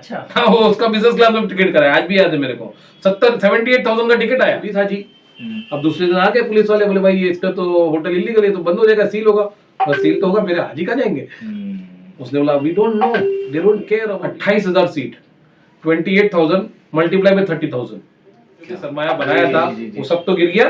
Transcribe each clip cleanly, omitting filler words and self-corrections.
अच्छा। हाँ, वो उसका बिजनेस क्लास में टिकट कराया, आज भी याद है मेरे को। 78,000 का टिकट आया भी था जी। अब दूसरे दिन आ गए पुलिस वाले, बोले भाई इसका तो होटल इलीगल है, तो बंद हो जाएगा, सील होगा। बस सील तो होगा, मेरे हाजी कहाँ जाएंगे। उसने बोला we don't know, they don't care. 28,000 seat, 28,000 multiply by 30,000 सरमाया बनाया था, वो सब तो गिर गया।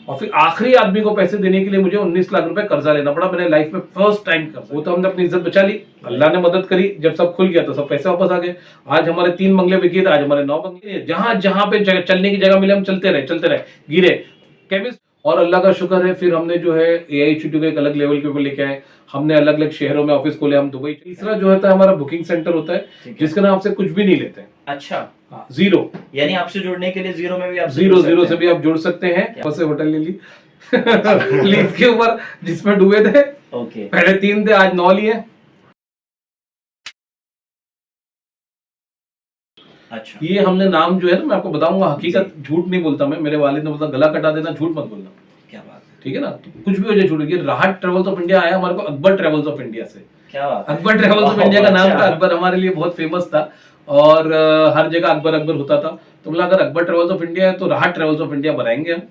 और फिर आखिरी आदमी को पैसे देने के लिए मुझे 19 लाख रुपए कर्जा लेना पड़ा, मैंने लाइफ में फर्स्ट टाइम कर्जा। वो तो हमने अपनी इज्जत बचा ली, अल्लाह ने मदद करी। जब सब खुल गया तो सब पैसे वापस आ गए। आज हमारे 3 बंगले बिके थे, आज हमारे 9 बंगले। जहां जहां पे चलने की जगह मिले हम चलते रहे, गिरे। केमिस्ट और अल्लाह का शुक्र है, फिर हमने जो है AIHT को एक अलग लेवल के ऊपर लेके आए। हमने अलग अलग शहरों में ऑफिस खोले, हम दुबई। तीसरा जो होता है हमारा बुकिंग सेंटर होता है, जिसके नाम से कुछ भी नहीं लेते। अच्छा, जीरो, यानी आपसे जुड़ने के लिए जीरो में भी आप जीरो से भी आप जुड़ सकते हैं। से होटल ले ली लीज के ऊपर, जिसमें डूबे थे। ओके। पहले 3 थे, आज 9 लिए। अच्छा, ये हमने नाम जो है ना, मैं आपको बताऊंगा, हकीकत झूठ नहीं बोलता मैं। मेरे वालिद ने बोला गला कटा देना, झूठ मत बोलना। क्या बात है, ठीक है ना, तो कुछ भी हो जाए छूट। राहत ट्रेवल्स ऑफ इंडिया आया हमारे को अकबर ट्रेवल्स ऑफ इंडिया से। क्या बात है। अकबर ट्रेवल्स ऑफ इंडिया का नाम था, अकबर हमारे लिए बहुत फेमस था और हर जगह अकबर अकबर होता था। तो बोला अगर अकबर ट्रेवल्स ऑफ इंडिया है तो राहत ट्रेवल्स ऑफ इंडिया बनाएंगे हम,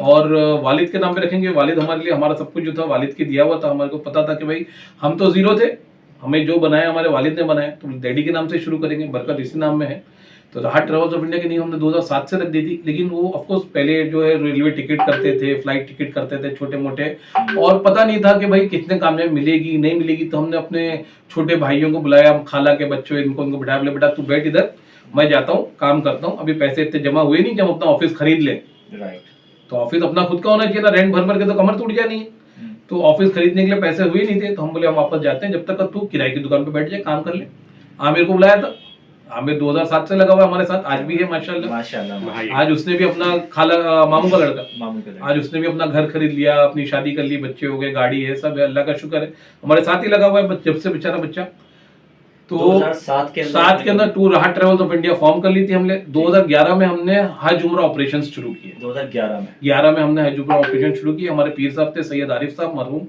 और वालिद के नाम पे रखेंगे। वालिद हमारे लिए, हमारा सब कुछ जो था वालिद के दिया हुआ था। हमारे को पता था कि भाई हम तो जीरो थे, हमें जो बनाया हमारे वालिद ने बनाया, तो डैडी के नाम से शुरू करेंगे, बरकत इसी नाम में है। तो राहत ट्रेवल्स ऑफ इंडिया की नींव हमने 2007 से रख दी थी। लेकिन वो ऑफकोर्स पहले जो है रेलवे टिकट करते थे, फ्लाइट टिकट करते थे छोटे मोटे, और पता नहीं था कि भाई कितने कामयाबी मिलेगी नहीं मिलेगी। तो हमने अपने छोटे भाइयों को बुलाया, हम खाला के बच्चों, इनको बिठाया, बोले बेटा तू बैठ इधर, मैं जाता हूँ काम करता हूँ। अभी पैसे इतने जमा हुए नहीं कि हम अपना ऑफिस खरीद लें। राइट। तो ऑफिस अपना खुद का होना चाहिए ना, रेंट भर भर के तो कमर टूट जानी है। तो ऑफिस खरीदने के लिए पैसे हुए नहीं थे, तो हम बोले हम वापस जाते हैं, जब तक तू किराए की दुकान पे बैठ जाए, काम कर ले। आमिर को बुलाया था, आमिर 2007 से लगा हुआ हमारे साथ, आज भी है माशाल्लाह। माशाल्लाह। आज उसने भी अपना खाला मामू का लड़का, मामू आज उसने भी अपना घर खरीद लिया, अपनी शादी कर ली, बच्चे हो गए, गाड़ी है, सब है, अल्लाह का शुक्र है। हमारे साथ ही लगा हुआ है जब से बेचारा बच्चा। तो 2007 के अंदर टूर राहत ट्रेवल्स ऑफ इंडिया फॉर्म कर ली थी हमने। 2011 में हमने हज उम्रा ऑपरेशन शुरू किए। 2011 में हमने हज उम्रा ऑपरेशन शुरू किए। हमारे पीर साहब थे सैयद आरिफ साहब मरहूम,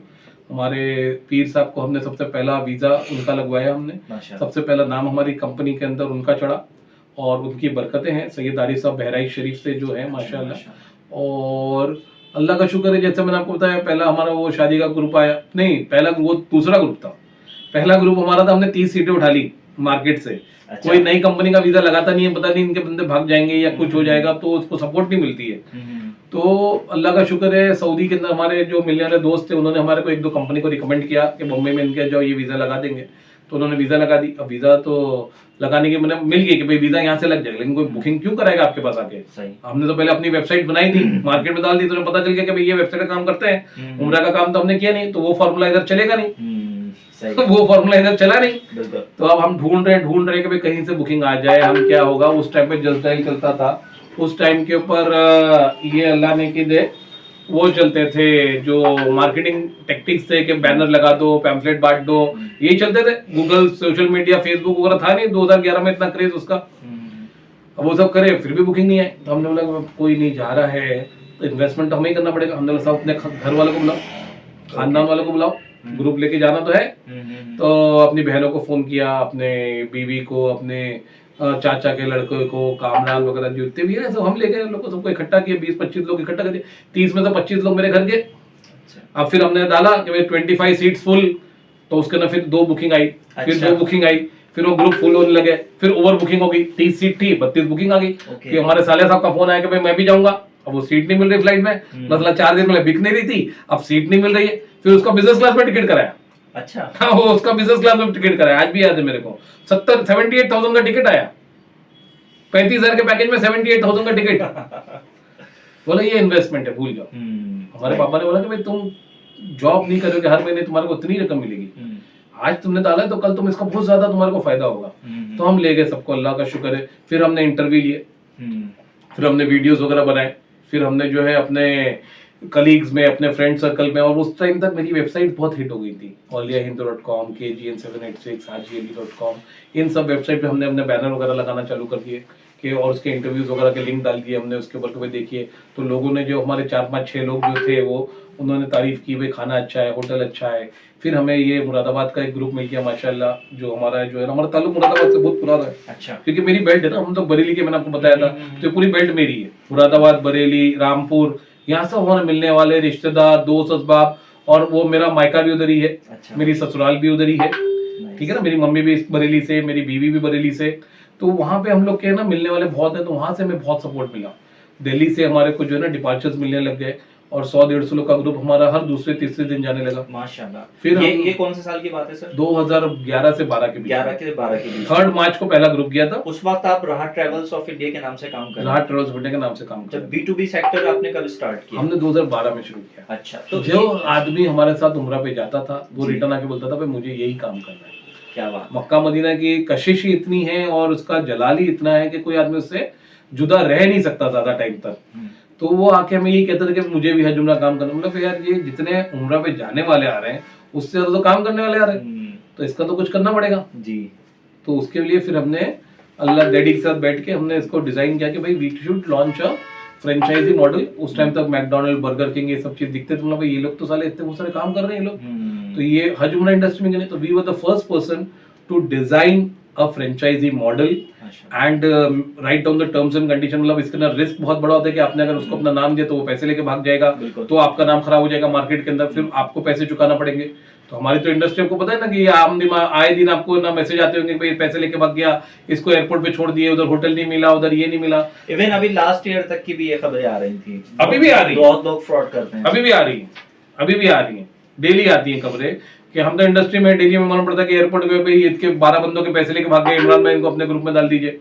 हमारे पीर साहब को हमने सबसे पहला वीजा उनका लगवाया हमने। सबसे पहला नाम हमारी कंपनी के अंदर उनका चढ़ा, और उनकी बरकतें हैं। सैयद आरिफ साहब बहराइच शरीफ से जो है माशाल्लाह। और अल्लाह का शुक्र है, जैसे मैंने आपको बताया, पहला हमारा वो शादी का ग्रुप आया, नहीं पहला वो दूसरा ग्रुप था। पहला ग्रुप हमारा था, हमने 30 सीटें उठा ली मार्केट से। अच्छा। कोई नई कंपनी का वीजा लगाता नहीं है, पता नहीं इनके बंदे भाग जाएंगे या कुछ हो जाएगा, तो उसको सपोर्ट नहीं मिलती है। तो अल्लाह का शुक्र है, सऊदी के अंदर हमारे जो मिलने वाले दोस्त थे, उन्होंने हमारे को 1-2 कंपनी को रिकमेंड किया कि बॉम्बे में इनके जो ये वीजा लगा देंगे। तो उन्होंने वीजा लगा दी। अब वीजा तो लगाने के मैंने मिल गई कि भाई वीजा यहाँ से लग जाएगा, लेकिन कोई बुकिंग क्यों कराएगा आपके पास आके। सही। हमने तो पहले अपनी वेबसाइट बनाई थी, मार्केट में डाल दी, तो पता चल गया कि भाई ये वेबसाइट का काम करते हैं, उम्रा का काम तो हमने किया नहीं, तो वो फॉर्मूला इधर चलेगा नहीं। वो फॉर्मूला इधर चला नहीं। तो अब हम ढूंढ रहे कि भाई कहीं से बुकिंग आ जाए, हम क्या होगा। उस टाइम पे जस्ट डायल चलता था, उस टाइम के ऊपर ये अल्लाह ने की दे वो चलते थे जो मार्केटिंग टेक्टिक्स थे कि बैनर लगा दो, पैम्फलेट बांट दो, ये चलते थे। गूगल, सोशल मीडिया, फेसबुक वगैरह था नहीं 2011 में इतना क्रेज उसका। अब वो सब करे फिर भी बुकिंग नहीं आई। तो हमने बोला कोई नहीं जा रहा है तो इन्वेस्टमेंट तो हमें ही करना पड़ेगा। हमने बोला अपने घर वालों को बुलाओ, खानदान वालों को बुलाओ, ग्रुप लेके जाना तो है। तो अपनी बहनों को फोन किया, अपने बीवी को, अपने चाचा के लड़के को, कामरान वगैरह जितने भी है सब हम ले गए। लोगों को सबको इकट्ठा किया, 20-25 लोग इकट्ठा कर दिए। 30 में से 25 लोग मेरे घर के। अब फिर हमने डाला कि भाई 25 सीट्स फुल, तो उसके अंदर फिर 2 बुकिंग आई, फिर 2 बुकिंग आई, फिर वो ग्रुप फुल होने लगे, फिर ओवर बुकिंग हो गई। 30 सीट थी, 32 बुकिंग आ गई। फिर हमारे साले साहब का फोन आया कि भाई मैं भी जाऊंगा। अब वो सीट नहीं मिल रही फ्लाइट में, मतलब 4 दिन में बिक नहीं रही थी, अब सीट नहीं मिल रही है। फिर उसका बिजनेस क्लास में टिकट कराया। अच्छा। हाँ, वो उसका बिजनेस क्लास में टिकट कराया, आज भी याद है मेरे को। 78,000 का टिकट आया, 35,000 के पैकेज में 78,000 का टिकट। बोला ये इन्वेस्टमेंट है, भूल जाओ। हमारे पापा ने बोला कि भाई तुम जॉब नहीं करोगे, हर महीने तुम्हारे को इतनी रकम मिलेगी, आज तुमने डाला है तो कल तुम इसका बहुत ज्यादा तुम्हारे को फायदा होगा। तो हम ले गए सबको, अल्लाह का शुक्र है। फिर हमने इंटरव्यू लिए, फिर हमने वीडियोस वगैरह बनाए, फिर हमने जो है अपने कलीग्स में, अपने फ्रेंड सर्कल में। और उस टाइम तक मेरी वेबसाइट बहुत हिट हो गई थी, oliahindu.com, kgn786, hgli.com, इन सब वेबसाइट पे हमने अपने बैनर वगैरह लगाना चालू कर दिए कि, और उसके इंटरव्यूज वगैरह के लिंक डाल दिए हमने उसके ऊपर कि भाई देखिए। तो लोगों ने, जो हमारे 4-5-6 लोग जो थे वो, उन्होंने तारीफ की, भाई खाना अच्छा है, होटल अच्छा है। फिर हमें ये मुरादाबाद का एक ग्रुप मिल गया माशाल्लाह, जो हमारा जो है हमारा ताल्लुक मुरादाबाद से बहुत पुराना है। अच्छा। क्योंकि मेरी बेल्ट है ना, हम तो बरेली के, मैंने आपको बताया था, तो ये पूरी बेल्ट मेरी है। मुरादाबाद, बरेली, रामपुर, यहाँ से हमारे मिलने वाले रिश्तेदार, दोस्त, असबाब, और वो मेरा मायका भी उधर ही है। अच्छा। मेरी ससुराल भी उधर ही है, ठीक है ना। मेरी मम्मी भी बरेली से, मेरी बीवी भी बरेली से। तो वहाँ पे हम लोग के ना मिलने वाले बहुत हैं, तो वहाँ से हमें बहुत सपोर्ट मिला। दिल्ली से हमारे को जो है ना डिपार्चर्स मिलने लग गए, और 100-150 लोग का ग्रुप हमारा हर दूसरे-तीसरे दिन जाने लगा माशाल्लाह। फिर ये कौन से साल की बात है सर? 2011 से 12 के बीच। 11 के 12 के बीच। 3 मार्च को पहला ग्रुप गया था। उस वक्त आप राह ट्रेवल्स ऑफ इंडिया के नाम से काम कर रहे राहत ट्रेवल्स ऑफ इंडिया के नाम से काम कर जब B2B सेक्टर आपने कब स्टार्ट किया? हमने 2012 में शुरू किया। अच्छा। तो जो आदमी हमारे साथ उम्रा पे जाता था वो जी। रिटर्न आके बोलता था भाई मुझे यही काम करना है। क्या बात। मक्का मदीना की कशिश ही इतनी है और उसका जलाल ही इतना है कि कोई आदमी उससे जुदा रह नहीं सकता ज्यादा टाइम तक। तो वो आके हमें यही कहते थे कि मुझे भी हज उम्रा काम करना। मतलब यार ये जितने उम्रा पे जाने वाले आ रहे हैं उससे ज्यादा तो काम करने वाले आ रहे हैं, तो इसका तो कुछ करना पड़ेगा जी। तो उसके लिए फिर हमने अल्लाह डैडी के साथ बैठ के हमने इसको डिजाइन किया कि भाई we should launch a franchise model. उस टाइम तक मैकडोनल्ड, बर्गर किंग, ये सब चीज दिखते थे। भाई ये लोग तो साले इतने बहुत सारे काम कर रहे हैं ये लोग, तो ये हज उम्रा इंडस्ट्री में गए। तो we were the first person to design a franchise model and write down the terms and condition. मतलब इसके अंदर रिस्क बहुत बड़ा होता है कि आपने अगर उसको अपना नाम दिया तो वो पैसे लेके भाग जाएगा, तो आपका नाम खराब हो जाएगा मार्केट के अंदर, फिर आपको पैसे चुकाना पड़ेंगे। तो हमारी तो इंडस्ट्री आपको पता है ना कि आए दिन आपको ना मैसेज आते होंगे भाई पैसे लेके भाग गया, इसको एयरपोर्ट पे छोड़ दिए, उधर होटल नहीं मिला, उधर ये नहीं मिला। इवन अभी लास्ट ईयर तक की भी ये खबरें आ रही थी, अभी भी आ रही है, बहुत लोग फ्रॉड करते हैं, अभी भी आ रही है, अभी भी आ रही है, डेली आती है खबरें कि हम तो इंडस्ट्री में डेली में मालूम पड़ता है कि एयरपोर्ट पे भाई इसके 12 बंदों के पैसे लेके भाग गए, इमरान भाई इनको अपने ग्रुप में डाल दीजिए।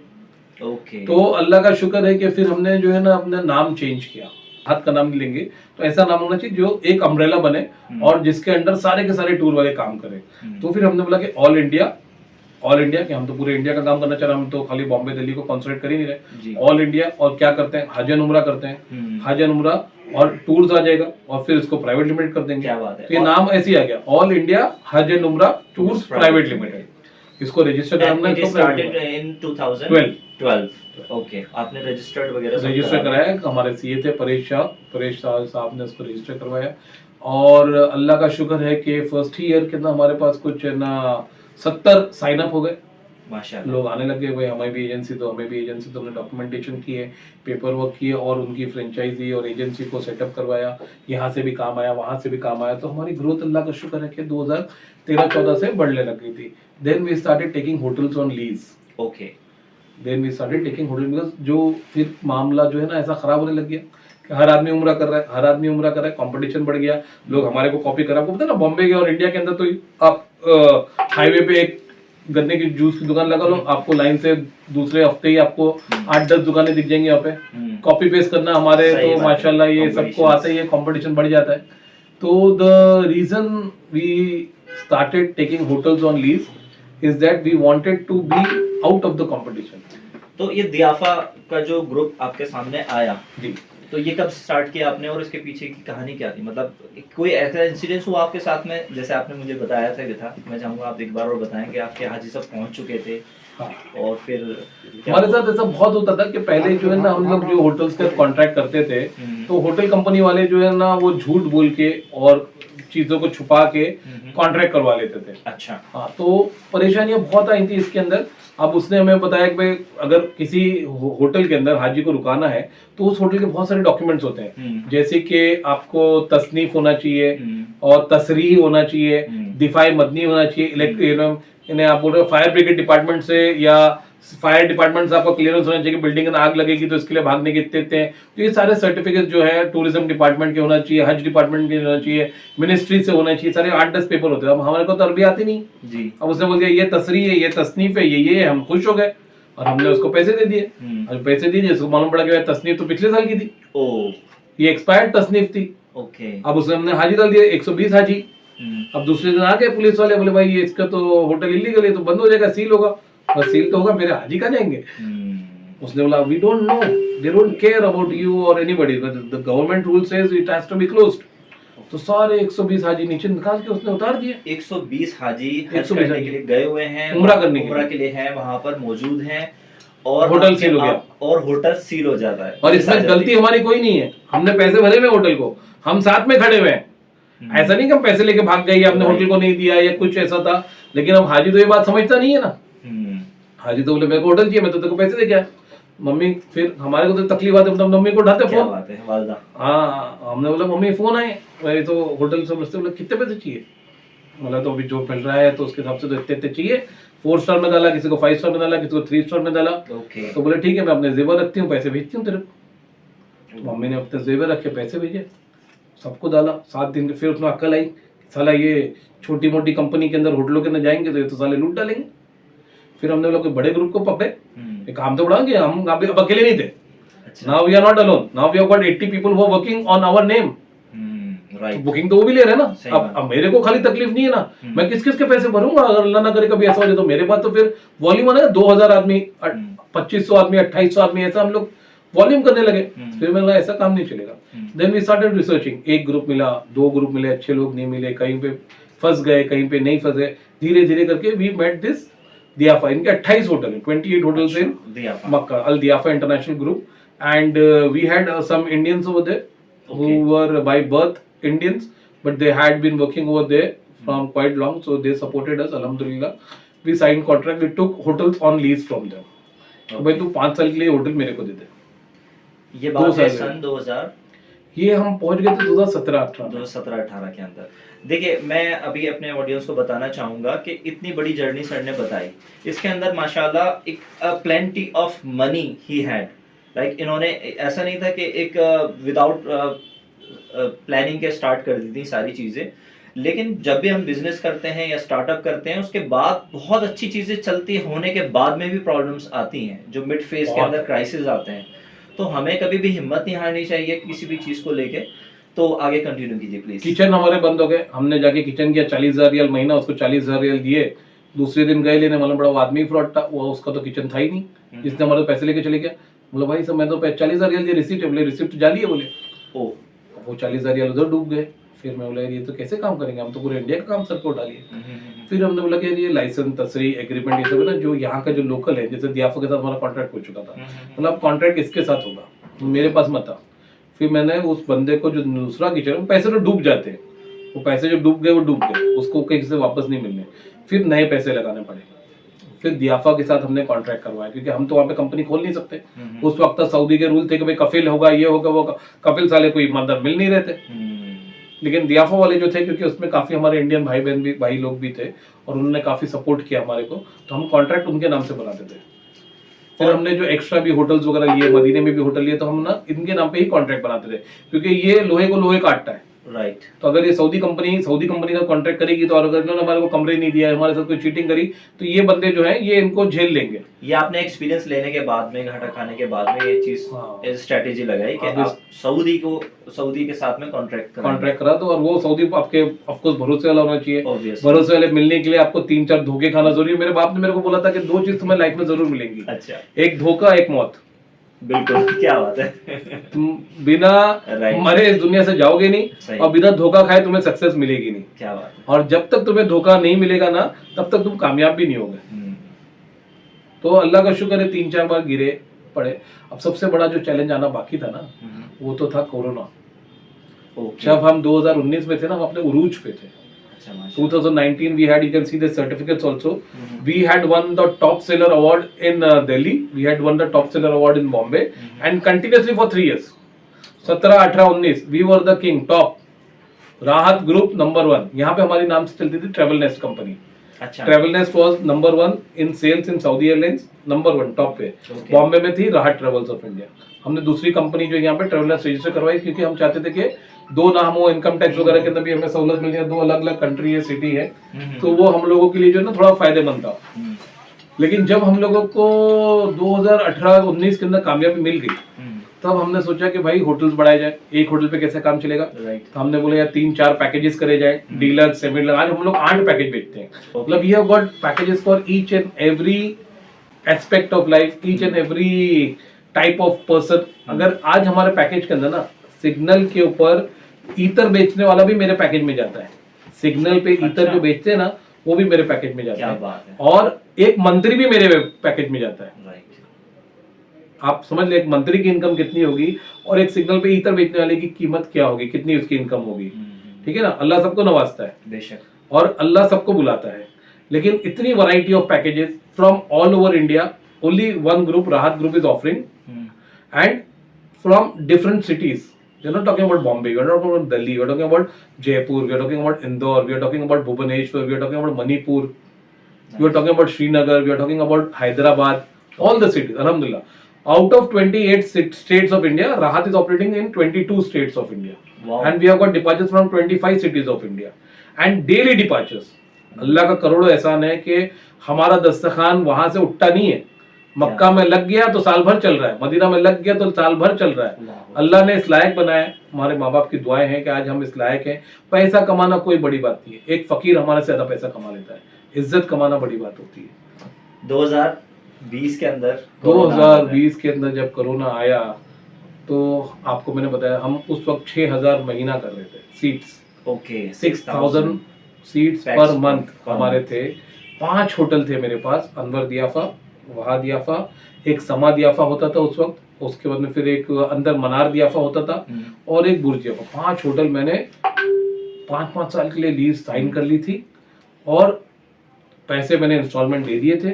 ओके। तो अल्लाह का शुक्र है कि फिर हमने जो है ना अपना नाम चेंज किया। हाथ का नाम नहीं लेंगे तो ऐसा नाम होना चाहिए जो एक अम्ब्रेला बने और जिसके अंडर सारे के सारे टूर वाले काम करें। तो फिर हमने बोला कि ऑल इंडिया कि हम तो पूरे इंडिया का काम करना चाह रहे हैं, हम तो खाली बॉम्बे दिल्ली को कॉन्सेंट्रेट कर ही नहीं रहे, ऑल इंडिया। और क्या करते हैं, हज एंड उम्रा करते हैं, हज एंड उम्रा और टूर्स आ जाएगा और फिर इसको प्राइवेट लिमिटेड कर देंगे। क्या बात है। तो ये नाम ऐसे ही आ गया, ऑल इंडिया हज एंड उम्रा टूर्स प्राइवेट लिमिटेड। इसको रजिस्टर करना है, स्टार्टेड इन 2012। ओके, आपने रजिस्टर्ड वगैरह रजिस्टर कराया, हमारे सीए थे परेश साहब ने उसको रजिस्टर करवाया। और अल्लाह का शुक्र है कि फर्स्ट ईयर के अंदर हमारे पास कुछ ना 70 साइन अप हो गए, माशाल्लाह। लोग आने लगे, भाई हमें भी एजेंसी दो, तो हमने डॉक्यूमेंटेशन किए, पेपर वर्क किए और उनकी फ्रेंचाइजी और एजेंसी को सेटअप करवाया। यहाँ से भी काम आया, वहाँ से भी काम आया, तो हमारी ग्रोथ अल्लाह का शुक्र है कि 2013-14 से बढ़ने लग गई थी। Then we started taking hotels on lease. Okay. Then we started taking hotel, because जो फिर मामला जो है ना ऐसा खराब होने लग गया कि हर आदमी उम्रा कर रहा है, कंपटीशन बढ़ गया, लोग हमारे को कॉपी कर रहे हैं। आपको पता है ना बॉम्बे के और इंडिया के अंदर तो आप हाईवे पे एक गन्ने की जूस की दुकान लगा लो, आपको लाइन से दूसरे हफ्ते ही आपको 8-10 दुकानें दिख जाएंगी यहाँ पे। कॉपी पेस्ट करना हमारे तो माशाल्लाह ये सबको आता ही है, कंपटीशन बढ़ जाता है। तो the reason we started taking hotels on lease is that we wanted to be out of the competition. तो ये दियाफा का जो ग्रुप आपके सामने आया जी, तो ये कब स्टार्ट किया आपने और इसके पीछे की कहानी क्या थी? मतलब कोई ऐसा इंसिडेंस हुआ आपके साथ में, जैसे आपने मुझे बताया था, मैं चाहूंगा आप एक बार और बताएं कि आपके हाजी सब पहुंच चुके थे। हाँ। और फिर हमारे साथ ऐसा बहुत होता था कि पहले जो है ना हम लोग जो होटल्स के कॉन्ट्रैक्ट करते थे तो होटल कंपनी वाले जो है ना वो झूठ बोल के और चीजों को छुपा के कॉन्ट्रैक्ट करवा लेते थे। अच्छा। हाँ, तो परेशानियां बहुत आई थी इसके अंदर। अब उसने हमें बताया कि भाई अगर किसी होटल के अंदर हाजी को रुकाना है तो उस होटल के बहुत सारे डॉक्यूमेंट्स होते हैं, जैसे कि आपको तसनीफ होना चाहिए और तसरीह होना चाहिए, दिफाई मदनी होना चाहिए, इन्हें आप बोल रहे हो फायर ब्रिगेड डिपार्टमेंट से या फायर डिपार्टमेंट से आपको क्लियरेंस होना चाहिए कि बिल्डिंग में आग लगेगी तो इसके लिए भागने के इतने हैं। तो ये सारे सर्टिफिकेट जो है टूरिज्म डिपार्टमेंट के होना चाहिए, हज डिपार्टमेंट के होना चाहिए, मिनिस्ट्री से होना चाहिए, सारे 8-10 पेपर होते हैं। अब हमारे को तो अरबी आती नहीं जी। अब उसने बोल दिया ये तसरीह है, ये तसनीफ है, ये हम खुश हो गए और हमने उसको पैसे दे दिए। और पैसे दिए, उसको मालूम पड़ा कि तसनीफ तो पिछले साल की थी, ये एक्सपायर्ड तसनीफ थी। ओके। अब उसने हमने हाजी डाल दिया 120 हाजी। अब दूसरे दिन आ गए पुलिस वाले, बोले भाई इसका तो होटल इलीगल है, तो बंद हो जाएगा, सील होगा। और सील तो होगा, मेरे हाजी कहाँ जाएंगे? उसने बोला we don't know, they don't care about you और anybody, the government rule says it has to be closed. तो सारे 120 हाजी नीचे निकाल के उसने उतार दिए। 120 हाजी हज 120 करने के लिए गए हुए हैं, उम्रा करने के लिए हैं, वहां पर मौजूद हैं, और होटल सील हो गया, और होटल सील हो जाता है। और इसमें गलती हमारी कोई नहीं है, हमने पैसे भरे हुए होटल को, हम साथ में खड़े हुए हैं। ऐसा नहीं कि हम पैसे लेके भाग गए या हमने होटल को नहीं दिया या कुछ ऐसा था, लेकिन अब हाजी तो ये बात समझता नहीं है ना। हाजी तो बोले मेरे को होटल चाहिए, मैं तो तेरे को पैसे दे गया। मम्मी फिर हमारे को तो तकलीफ आती है, मम्मी को उठाते फोन। हाँ, हमने बोला मम्मी फोन आए, मेरी तो होटल समझते, बोले कितने पैसे चाहिए, बोला तो अभी जो मिल रहा है तो उसके हिसाब से तो इतने इतने चाहिए। 4 स्टार में डाला, किसी को 5 स्टार में डाला, किसी को 3 स्टार में डाला। तो बोले ठीक है, मैं अपने जेवर रखती हूँ, पैसे भेजती हूँ तेरे को। मम्मी ने अपने जेवर रखे, पैसे भेजे, सबको डाला। 7 दिन के फिर उसमें अक्ल आई, साला ये छोटी मोटी कंपनी के अंदर होटलों के अंदर जाएंगे तो ये तो साले लूट डालेंगे। फिर हमने लोग बड़े ग्रुप को पकड़े, एक काम तो बढ़ा कि हम अब अकेले नहीं थे। Now we are not alone, now we have got 80 people who are working on our name. तो बुकिंग तो वो भी ले रहे हैं ना। अब मेरे को खाली तकलीफ नहीं है ना, मैं किस किस के पैसे भरूंगा अगर अल्लाह ना करे कभी ऐसा हो जाए तो। मेरे पास तो फिर वॉल्यूम है ना, 2000 आदमी, 2500 आदमी, 2800 आदमी, ऐसा हम लोग वॉल्यूम करने लगे। फिर मैंने कहा ऐसा काम नहीं चलेगा। देन वी स्टार्टेड रिसर्चिंग, एक ग्रुप मिला, 2 ग्रुप मिले, अच्छे लोग नहीं मिले, कहीं पे फंस गए, कहीं पे नहीं फंसे। धीरे धीरे करके वी मेट दिस दियाफा। इनके 28 होटल है, 28 hotels in Makkah, Al Diyafa International Group. And we had some Indians over there who were by birth Indians, but they had been working over there from quite long, so they supported us, alhamdulillah. We signed contract, we took hotels on lease from them. तो भाई तू 5 साल के लिए hotel मेरे को दे दे। ये बात है सन 2000, ये हम पहुंच गए थे 2017-18 के अंदर। देखिए, मैं अभी अपने ऑडियंस को बताना चाहूंगा कि इतनी बड़ी जर्नी सर ने बताई, इसके अंदर माशाल्लाह एक plenty of money he had. Like इन्होंने ऐसा नहीं था कि एक विदाउट प्लानिंग के स्टार्ट कर दी थी सारी चीज़ें, लेकिन जब भी हम बिजनेस करते हैं या स्टार्टअप करते हैं उसके बाद बहुत अच्छी चीज़ें चलती होने के बाद में भी प्रॉब्लम्स आती हैं, जो मिड फेज के अंदर क्राइसिस आते हैं। तो हमें कभी भी हिम्मत नहीं हारनी चाहिए किसी भी चीज़ को लेके। तो आगे कंटिन्यू कीजिए प्लीज। किचन हमारे बंद हो गए, हमने जाके किचन किया, 40,000 रियल महीना, उसको 40,000 रियल दिए। दूसरे दिन गए लेने, मालूम पड़ा वो आदमी फ्रॉड था, वो उसका तो किचन था ही नहीं, जिसने हमारे पैसे लेके चले गया। बोला भाई सब मैं तो 40,000 रियल दिए, रिसिप्ट है, बोले रिसिप्ट जाली है, बोले ओ वो 40,000 रियल उधर डूब गए। फिर मैं बोला ये तो कैसे काम करेंगे, हम तो पूरे इंडिया का काम सर को डालिए। फिर हमने बोला कि ये लाइसेंस, तसरी, एग्रीमेंट, ये सब है ना, जो यहाँ का जो लोकल है, जैसे दियाफा के साथ हमारा कॉन्ट्रैक्ट हो चुका था, मतलब कॉन्ट्रैक्ट इसके साथ होगा, मेरे पास मत आ। फिर मैंने उस बंदे को, जो दूसरा किचन, वो पैसे तो डूब जाते हैं, वो पैसे जो डूब गए वो डूब गए, उसको कहीं से वापस नहीं मिलने, फिर नए पैसे लगाने पड़े। फिर दियाफा के साथ हमने कॉन्ट्रैक्ट करवाया, क्योंकि हम तो वहाँ पे कंपनी खोल नहीं सकते। उस वक्त सऊदी के रूल थे कि भाई कफिल होगा, ये होगा, वो कफिल साले कोई ईमानदार मिल नहीं रहे थे। लेकिन दियाफा वाले जो थे, क्योंकि उसमें काफी हमारे इंडियन भाई बहन भी, भाई लोग भी थे, और उन्होंने काफी सपोर्ट किया हमारे को, तो हम कॉन्ट्रैक्ट उनके नाम से बनाते थे। फिर हमने जो एक्स्ट्रा भी होटल्स वगैरह लिए, मदीने में भी होटल लिए, तो हम ना इनके नाम पे ही कॉन्ट्रैक्ट बनाते थे, क्योंकि ये लोहे को लोहे काटता है। राइट। तो अगर ये सऊदी कंपनी का कॉन्ट्रैक्ट करेगी, तो अगर इन्होंने हमारे को कमरे नहीं दिया, हमारे साथ कोई चीटिंग करी, तो ये बंदे जो हैं ये इनको झेल लेंगे। ये आपने एक्सपीरियंस लेने के बाद में, घाटा खाने के बाद में ये चीज स्ट्रेटेजी लगाई कि आप सऊदी के साथ में कॉन्ट्रैक्ट करा दो, और वो सऊदी आपके ऑफ कोर्स भरोसे वाला होना चाहिए। भरोसे वाले मिलने के लिए आपको 3-4 धोखे खाना जरूरी है। मेरे बाप ने मेरे को बोला था कि 2 चीज तुम्हें लाइफ में जरूर मिलेंगी। अच्छा। एक धोखा, एक मौत। बिल्कुल, क्या बात है। तुम बिना मरे इस दुनिया से जाओगे नहीं, और बिना धोखा खाए तुम्हें सक्सेस मिलेगी नहीं। क्या बात है। और जब तक तुम्हें धोखा नहीं मिलेगा ना, तब तक तुम कामयाब भी नहीं होगे। तो अल्लाह का शुक्र है 3-4 बार गिरे पड़े। अब सबसे बड़ा जो चैलेंज आना बाकी था ना, वो तो था कोरोना। जब हम 2019 में थे ना, हम अपने उरूज पे थे। 2019 we had, you can see the certificates also. We had won the top seller award in Delhi. We had won the top seller award in Bombay, and continuously for 3 years. 17, 18, 19 we were the king, top. Rahat group number 1, यहाँ पे हमारी नाम से चलती थी Travel Nest company. अच्छा। Travel Nest was number 1 in sales in Saudi Airlines, number 1 top पे। बॉम्बे में थी राहत ट्रेवल्स ऑफ इंडिया। हमने दूसरी कंपनी जो यहाँ पे ट्रेवल नेस्ट रजिस्टर करवाई, क्योंकि हम चाहते थे कि 2 नाम हो, इनकम टैक्स वगैरह के अंदर भी हमें सहूलत मिल जाए। 2 अलग अलग कंट्री है, सिटी है, तो वो हम लोगों के लिए जो है ना थोड़ा फायदेमंद था। लेकिन जब हम लोगों को 2018-19 के अंदर कामयाबी मिल गई, तब हमने सोचा कि भाई होटल्स बढ़ाए जाए। एक होटल पे कैसे काम चलेगा। तो हमने बोले यार 3-4 पैकेजेस करे जाए, डीलर, सेमी डीलर। आज हम लोग 8 पैकेज बेचते हैं। मतलब we have got packages for each and every aspect of life, each and every type of person. अगर आज हमारे पैकेज के अंदर ना सिग्नल के ऊपर ईथर बेचने वाला भी मेरे पैकेज में जाता है, सिग्नल पे ईथर अच्छा। जो बेचते हैं ना वो भी मेरे पैकेज में जाता क्या है, बात है। और एक मंत्री भी मेरे पैकेज में जाता है। राइट। आप समझ ले एक मंत्री की इनकम कितनी होगी और एक सिग्नल पे ईथर बेचने वाले की कीमत क्या होगी, कितनी उसकी इनकम होगी। ठीक है ना, अल्लाह सबको नवाजता है बेशक। और अल्लाह सबको बुलाता है, लेकिन इतनी variety of packages from all over India, only one group, Rahat group is offering, and from different cities. We're not talking about Bombay, we're not talking about Delhi, we're talking about Jaipur, we're talking about Indore, we're talking about Bhubaneswar, we're talking about Manipur, we're talking about Srinagar, we're talking about Hyderabad, all the cities, alhamdulillah. Out of 28 states of India, Rahat is operating in 22 states of India. Wow. And we have got departures from 25 cities of India. And daily departures. अल्लाह का करोड़ों एहसान है कि हमारा दस्तरखान वहां से उठता नहीं है। मक्का में लग गया तो साल भर चल रहा है, मदीना में लग गया तो साल भर चल रहा है। अल्लाह ने इस लायक बनाया है, हमारे माँ बाप की दुआएं हैं कि आज हम इस लायक हैं। पैसा कमाना कोई बड़ी बात नहीं है, एक फकीर हमारे से ज्यादा पैसा कमा लेता है, इज्जत कमाना बड़ी बात होती है। 2020 के अंदर 2020 के अंदर जब कोरोना आया तो आपको मैंने बताया हम उस वक्त 6000 महीना कर रहे थे seats. Okay. 6000 seats per month हमारे थे। 5 होटल थे मेरे पास, अनवर दियाफा, वहाद दियाफा, एक समा दियाफा होता था उस वक्त, उसके बाद में फिर एक अंदर मनार दियाफा होता था और एक बुर्ज दियाफा। 5 होटल मैंने 5-5 साल के लिए लीज साइन कर ली थी और पैसे मैंने इंस्टॉलमेंट दे दिए थे,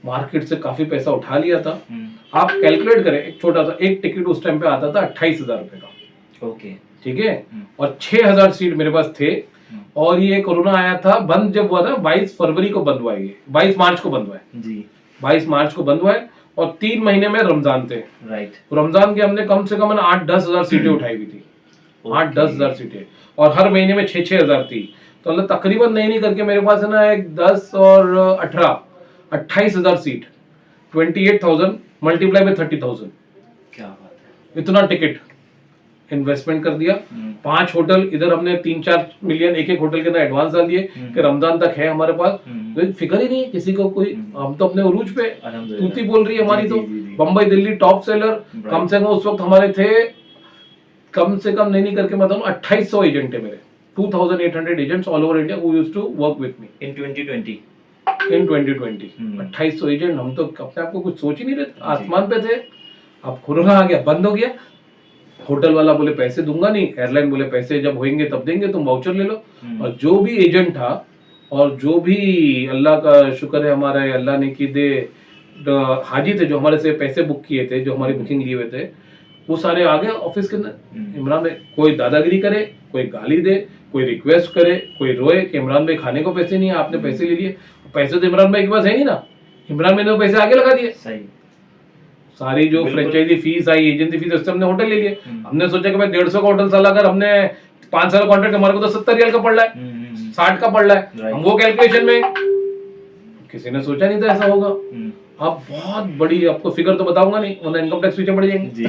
मार्केट से काफी पैसा उठा लिया था। आप कैलकुलेट करें, एक छोटा सा एक टिकट उस टाइम पे आता था 28,000 रुपए का। ओके। ठीक है, और 6000 सीट मेरे पास थे। और ये कोरोना आया था, बंद जब हुआ था 22 फरवरी को बंद हुआ, ये 22 मार्च को बंद हुआ है जी, 22 मार्च को बंद हुआ है और 3 महीने में रमजान थे। राइट। रमजान के हमने कम से कम 8-10 हजार सीटें उठाई हुई थी, 8-10 हजार सीटें, और हर महीने में 6-6 हजार थी। तो अल्लाह तकरीबन नहीं करके मेरे पास है ना एक 10 और 18 28 हजार सीट, 28,000 मल्टीप्लाई बाय 30,000। क्या बात है, इतना टिकट इन्वेस्टमेंट कर दिया। 5 होटल, इधर हमने 3-4 मिलियन एक होटल के अंदर एडवांस डाल दिए कि रमजान तक है हमारे पास। तो फिक्र ही नहीं है किसी को, कोई हम तो अपने उरूज पे, तूती बोल रही है हमारी तो। बम्बई दिल्ली टॉप सेलर, कम से कम उस वक्त हमारे थे, कम से कम नहीं करके मैं बताऊं 2800 एजेंट है मेरे, 2800 agents all over India who used to work with me in 2020। 2800 agent, हम तो अपने आप को कुछ सोच ही नहीं रहे, आसमान पे थे। अब कोरोना आ गया, बंद हो गया। होटल वाला बोले पैसे दूंगा नहीं, एयरलाइन बोले पैसे जब होंगे तब देंगे, तुम वाउचर ले लो। और जो भी एजेंट था और जो भी, अल्लाह का शुक्र है हमारे, अल्लाह ने की दे, हाजी थे जो हमारे से पैसे बुक किए थे, जो हमारी बुकिंग लिए हुए थे, वो सारे आ गए ऑफिस के अंदर। इमरान भाई कोई दादागिरी करे, कोई गाली दे, कोई रिक्वेस्ट करे, कोई रोए कि इमरान भाई खाने को पैसे नहीं है, आपने पैसे ले लिए। पैसे तो इमरान भाई के पास है नहीं ना, इमरान भाई ने पैसे आगे लगा दिए। सही, सारी जो फ्रेंचाइजी फीस आई, एजेंसी फीस, उससे हमने होटल ले लिए। हमने सोचा कि भाई 150 का होटल साल, अगर हमने 5 साल कॉन्ट्रैक्ट, हमारे को तो 70 रियाल का पड़ रहा है, 60 का पड़ रहा है। हम वो कैलकुलेशन में, किसी ने सोचा नहीं था ऐसा होगा। अब बहुत बड़ी, आपको फिगर तो बताऊंगा नहीं वरना इनकम टैक्स पीछे पड़ जाएंगे।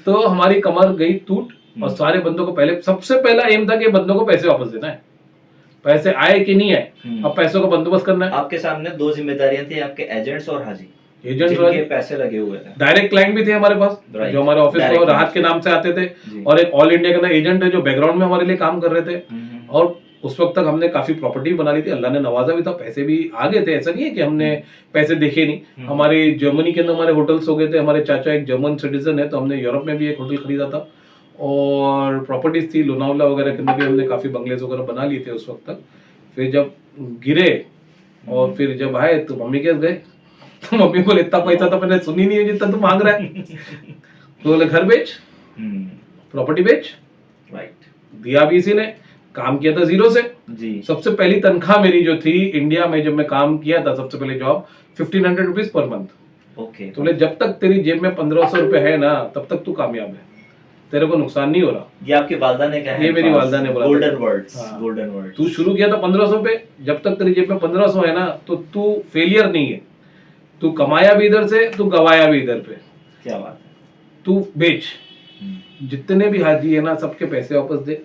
तो हमारी कमर गई टूट और सारे बंदों को पहले, सबसे पहला एम था कि बंदों को पैसे वापस देना है, पैसे आए कि नहीं आए, अब पैसों का बंदोबस्त करना है। आपके सामने 2 जिम्मेदारियां थी, आपके एजेंट्स और हाजी, एजेंट्स जिनके पैसे लगे हुए थे। डायरेक्ट क्लाइंट भी थे हमारे पास, जो हमारे ऑफिस को राहत के नाम से आते थे, और एक ऑल इंडिया का एजेंट है जो बैकग्राउंड में हमारे लिए काम कर रहे थे। और उस वक्त तक हमने काफी प्रॉपर्टी बना ली थी, अल्लाह ने नवाजा भी था, पैसे भी आ गए थे, ऐसा नहीं है कि हमने पैसे देखे नहीं। हमारे जर्मनी के अंदर हमारे होटल्स हो गए थे, हमारे चाचा एक जर्मन सिटीजन है, तो हमने यूरोप में भी एक होटल खरीदा था, और प्रॉपर्टीज थी लोनावला वगैरह के अंदर भी हमने काफी बंगलेज वगैरह बना लिए थे उस वक्त तक। फिर जब गिरे और फिर जब आए तो मम्मी के गए, तो मम्मी बोले इतना पैसा तो मैंने सुनी नहीं है जितना तू मांग रहा है। तो बोले घर बेच, प्रॉपर्टी बेच। राइट, दिया भी इसी ने, काम किया था जीरो से जी। सबसे पहली तनख्वाह मेरी जो थी इंडिया में, जब मैं काम किया था सबसे पहले job, 1500 rupees per month. Okay. तो बोले जब तक तेरी जेब में 1500 रुपए है ना, तब तक तू कामयाब है, तेरे को नुकसान नहीं हो रहा। ये आपकी वालदा ने कहा है, ये मेरी वालदा ने बोला, गोल्डन वर्ड्स, गोल्डन वर्ड्स। तू शुरू किया था 1500 पे, जब तक तेरी जेब में 1500 है ना, तो तू फेलियर नहीं है, तू कमाया भी इधर से, तू गवाया भी इधर पे। क्या बात है, तू बेच, जितने भी हाजी है ना सबके पैसे वापस दे।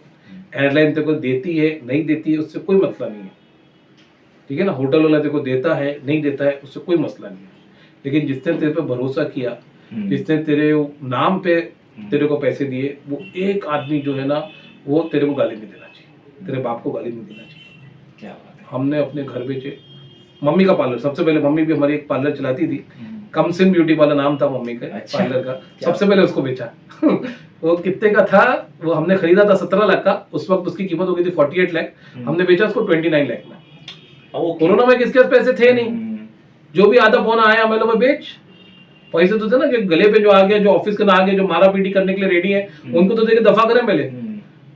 एयरलाइन तेरे को देती है नहीं देती है उससे कोई मतलब नहीं है, ठीक है ना, होटल वाला तेरे को देता है नहीं देता है उससे कोई मसला नहीं है, लेकिन जिसने तेरे पे भरोसा किया, जिसने तेरे नाम पे तेरे को पैसे दिए, वो एक आदमी जो है ना वो तेरे को गाली नहीं देना चाहिए, तेरे बाप को गाली नहीं देना चाहिए। क्या बात है। हमने अपने घर बेचे, मम्मी का पार्लर, सबसे पहले मम्मी भी हमारी एक पार्लर चलाती थी, कमसिन ब्यूटी पार्लर नाम था मम्मी का पार्लर का, सबसे पहले उसको बेचा वो कितने का था, वो हमने खरीदा था 17 लाख का, उस वक्त उसकी कीमत हो गई थी 48 लाख, हमने बेचा उसको 29 लाख में। कोरोना में किसके पास पैसे थे नहीं, जो भी आधा पौना आया हमें लोग बेच, पैसे तो थे ना कि गले पे जो आ गया, जो ऑफिस के ना आ गया, जो मारा पीटी करने के लिए रेडी है, उनको तो देके दफा करें पहले।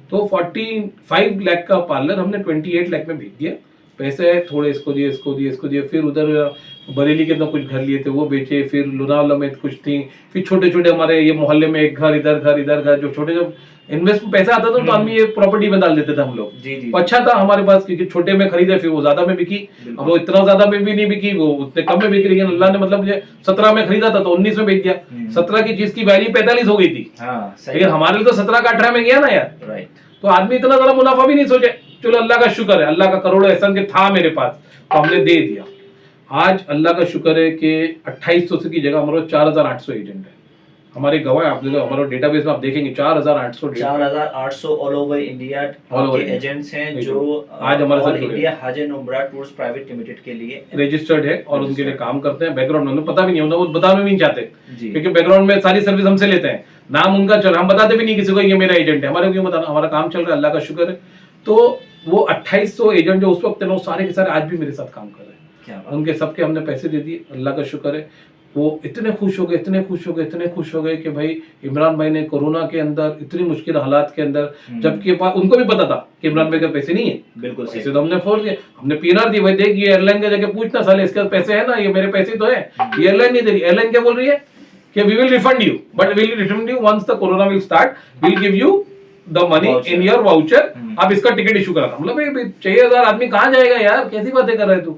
तो 45 लाख का पार्लर हमने 28 लाख में बेच दिया, पैसे थोड़े इसको दिए इसको दिए इसको दिए, फिर उधर बरेली के अंदर कुछ घर लिए थे वो बेचे, फिर लोनावाला में कुछ थी, फिर छोटे छोटे हमारे ये मोहल्ले में एक घर इधर घर, जो छोटे जो इन्वेस्ट पैसा आता था तो आदमी ये प्रॉपर्टी में डाल देते थे हम लोग। तो अच्छा था हमारे पास, क्योंकि छोटे में खरीदे फिर वो ज्यादा में बिकी, अब वो इतना ज्यादा में भी नहीं बिकी, वो उतने कम में बिकी, लेकिन अल्लाह ने मतलब मुझे 17 में खरीदा था तो 19 में बेच दिया। 17 की चीज की वैल्यू 45 हो गई थी, लेकिन हमारे लिए तो 17 का 18 में गया ना यार। तो आदमी इतना ज्यादा मुनाफा भी नहीं सोचे, चलो अल्लाह का शुक्र है, अल्लाह का करोड़ों एहसान के था मेरे पास तो हमने दे दिया। आज अल्लाह का शुक्र है कि 2800 की जगह हमारे 4800 एजेंट है, हमारे गवाह आप देखो, हमारे डेटाबेस में आप देखेंगे 4800 ऑल ओवर इंडिया एजेंट्स हैं जो आज हमारे साथ इंडिया हज एंड उम्रा टूर्स प्राइवेट लिमिटेड के लिए रजिस्टर्ड है और उनके लिए काम करते हैं। बैकग्राउंड में पता भी नहीं होता, वो बताना भी नहीं चाहते, क्योंकि बैकग्राउंड में सारी सर्विस हमसे लेते हैं, नाम उनका चल, हम बताते भी नहीं किसी को ये मेरा एजेंट है, हमारे क्यों बताना, हमारा काम चल रहा है, अल्लाह का शुक्र है। तो वो 2800 एजेंट जो उस वक्त सारे के सारे आज भी मेरे साथ काम कर रहे हैं, उनके सबके हमने पैसे दे दिए, अल्लाह का शुक्र है। वो इतने खुश हो गए कि भाई इमरान भाई ने कोरोना के अंदर इतनी मुश्किल हालात के अंदर, जबकि उनको भी पता था कि इमरान भाई के पैसे नहीं है, बिल्कुल पैसे तो हमने फोड़ दिए, हमने पीआर दी, भाई देख ये एयरलाइन के जाके पूछना साले इसके पैसे है ना, ये मेरे पैसे तो है, ये एयरलाइन नहीं दे रही। एयरलाइन क्या बोल रही है कि we will refund you, but we will refund you once the corona will start, we will give you the money in your voucher, आप इसका टिकट इशू करा। मतलब 6000 आदमी कहाँ जाएगा यार, कैसी बातें कर रहे तू।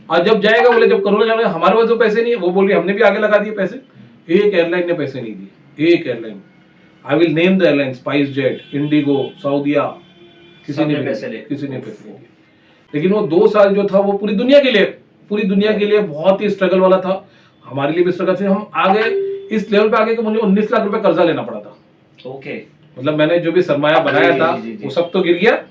और जब जाएगा बोले जब कोरोना जाएगा हमारे पास तो पैसे नहीं है, वो बोल रही हमने भी आगे लगा दिए पैसे, एक एयरलाइन ने पैसे नहीं दिए, एक airline, I will name the airline, SpiceJet, IndiGo, Saudia, किसी ने पैसे नहीं। लेकिन वो 2 साल जो था वो पूरी दुनिया के लिए बहुत ही स्ट्रगल वाला था, हमारे लिए भी स्ट्रगल। फिर हम आगे इस लेवल पे आगे कि मुझे 19 लाख रुपए कर्जा लेना पड़ा था। ओके, मतलब मैंने जो भी सरमाया बनाया था वो सब तो गिर गया,